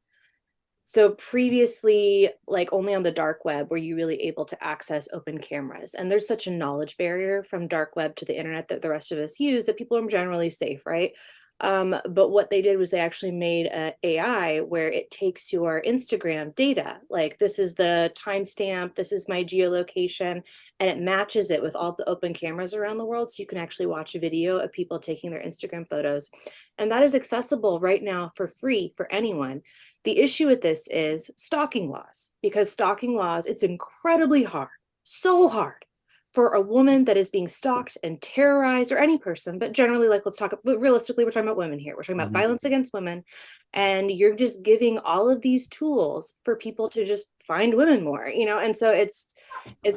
so previously, like only on the dark web were you really able to access open cameras. And there's such a knowledge barrier from dark web to the internet that the rest of us use that people are generally safe, right? But what they did was they actually made a AI where it takes your Instagram data, like this is the timestamp, this is my geolocation, and it matches it with all the open cameras around the world. So you can actually watch a video of people taking their Instagram photos. And that is accessible right now for free for anyone. The issue with this is stalking laws, because stalking laws, it's incredibly hard, so hard for a woman that is being stalked and terrorized, or any person, but generally, like, let's talk, but realistically, we're talking about women here. We're talking about violence against women, and you're just giving all of these tools for people to just find women more, you know? And so it's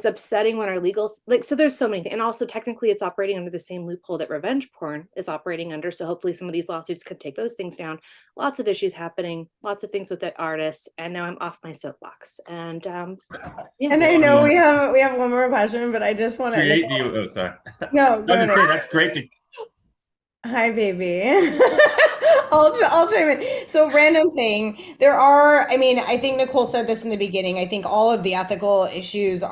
upsetting when our legal, like, so there's so many things. And also technically it's operating under the same loophole that revenge porn is operating under. So hopefully some of these lawsuits could take those things down. Lots of issues happening, lots of things with the artists. And now I'm off my soapbox. And yeah. And I know we have one more question, but I just want to Create the, oh, sorry. No, I'm just saying that's great to. Hi, baby. I'll chime in. So, random thing. There are, I mean, I think Nicole said this in the beginning. I think all of the ethical issues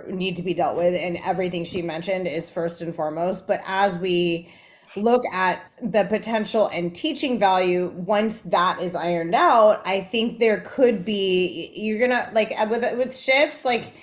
need to be dealt with, and everything she mentioned is first and foremost. But as we look at the potential and teaching value, once that is ironed out, I think there could be, you're gonna, like, with shifts, like,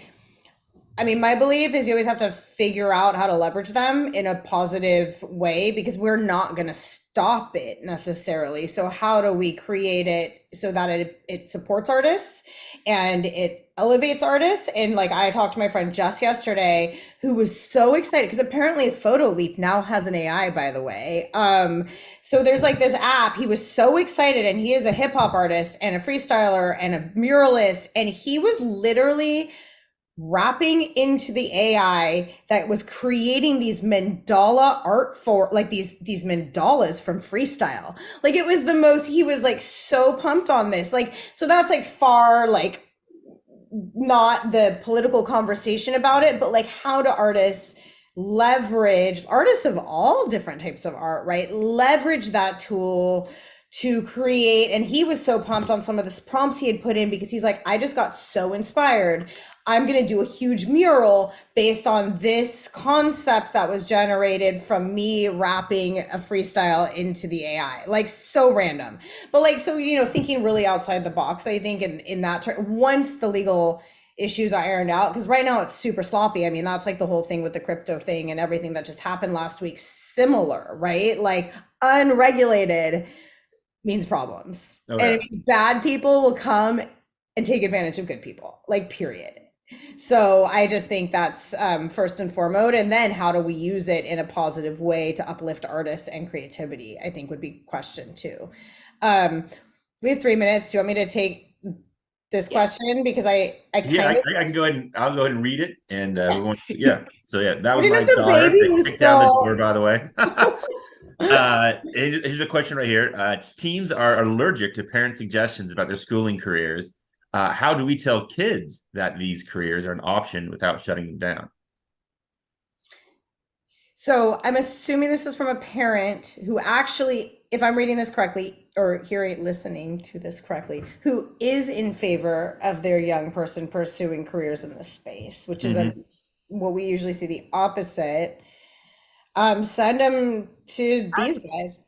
I mean, my belief is you always have to figure out how to leverage them in a positive way, because we're not going to stop it necessarily. So how do we create it so that it supports artists and it elevates artists? And like, I talked to my friend Jess yesterday, who was so excited because apparently Photo Leap now has an AI, by the way. So there's like this app. He was so excited, and he is a hip hop artist and a freestyler and a muralist. And he was literally wrapping into the AI that was creating these mandala art for, like, these mandalas from freestyle. Like, it was the most, he was like so pumped on this. Like, so that's like far, like, not the political conversation about it, but like, how do artists leverage, artists of all different types of art, right? Leverage that tool to create. And he was so pumped on some of the prompts he had put in, because he's like, I just got so inspired. I'm going to do a huge mural based on this concept that was generated from me wrapping a freestyle into the AI. Like, so random. But like, so, you know, thinking really outside the box, I think in that once the legal issues are ironed out, because right now it's super sloppy. I mean, that's like the whole thing with the crypto thing and everything that just happened last week. Similar, right? Like, unregulated means problems. Okay. And it means bad people will come and take advantage of good people, like, period. So I just think that's first and foremost. And then how do we use it in a positive way to uplift artists and creativity, I think would be question two. We have 3 minutes. Do you want me to take this question? Because I can go ahead and I'll go ahead and read it. And we want to, so that was my the daughter. baby They was kicked down still... the door, by the way. Here's a question right here. Teens are allergic to parent suggestions about their schooling careers. How do we tell kids that these careers are an option without shutting them down? So I'm assuming this is from a parent who actually, if I'm reading this correctly or listening to this correctly, who is in favor of their young person pursuing careers in this space, which is what we usually see the opposite. Send them to these guys.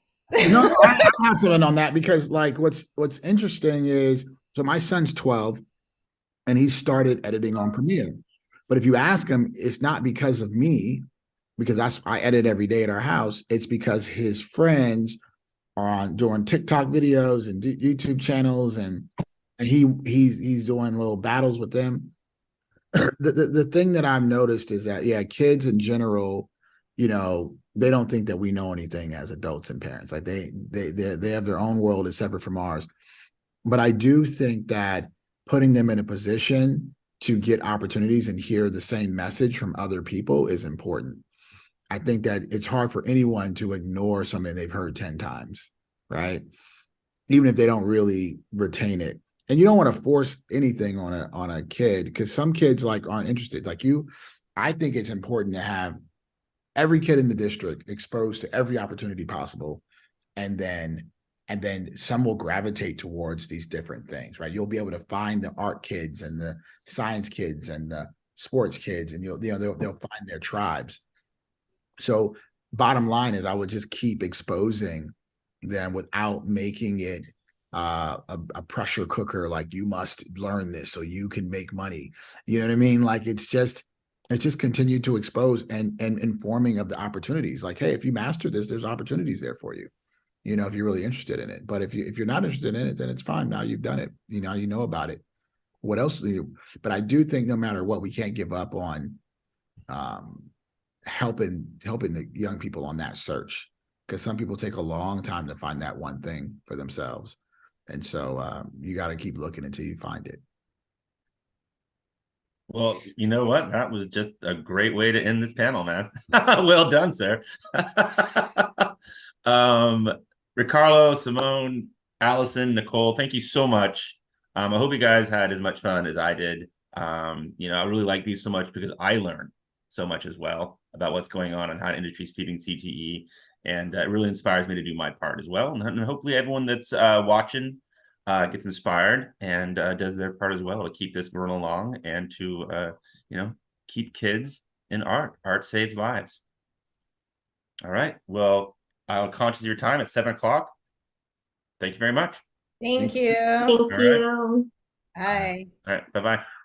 No, I have something on that, because like what's interesting is, so my son's 12 and he started editing on Premiere. But if you ask him, it's not because of me, because I edit every day at our house. It's because his friends are doing TikTok videos and YouTube channels, and he's doing little battles with them. The thing that I've noticed is that, yeah, kids in general, you know, they don't think that we know anything as adults and parents. Like they have their own world that's separate from ours. But I do think that putting them in a position to get opportunities and hear the same message from other people is important. I think that it's hard for anyone to ignore something they've heard 10 times, right? Even if they don't really retain it. And you don't want to force anything on a kid, because some kids like aren't interested. Like I think it's important to have every kid in the district exposed to every opportunity possible, and then And then some will gravitate towards these different things, right? You'll be able to find the art kids and the science kids and the sports kids, and they'll find their tribes. So bottom line is, I would just keep exposing them without making it a pressure cooker, like you must learn this so you can make money. You know what I mean? Like it's just continue to expose and informing of the opportunities. Like, hey, if you master this, there's opportunities there for you. You know, if you're really interested in it. But if you're not interested in it, then it's fine. Now you've done it. You know about it. What else do you? But I do think no matter what, we can't give up on helping the young people on that search, because some people take a long time to find that one thing for themselves. And so you got to keep looking until you find it. Well, you know what? That was just a great way to end this panel, man. Well done, sir. Ri-Karlo, Simone, Allison, Nicole, thank you so much. I hope you guys had as much fun as I did. You know, I really like these so much because I learned so much as well about what's going on and how the industry's feeding CTE. And it really inspires me to do my part as well. And hopefully everyone that's watching gets inspired and does their part as well to keep this going along and to, you know, keep kids in art. Art saves lives. All right. Well, I'll conscious of your time at 7 o'clock. Thank you very much. Thank you. Thank you. Bye. All right. Bye-bye.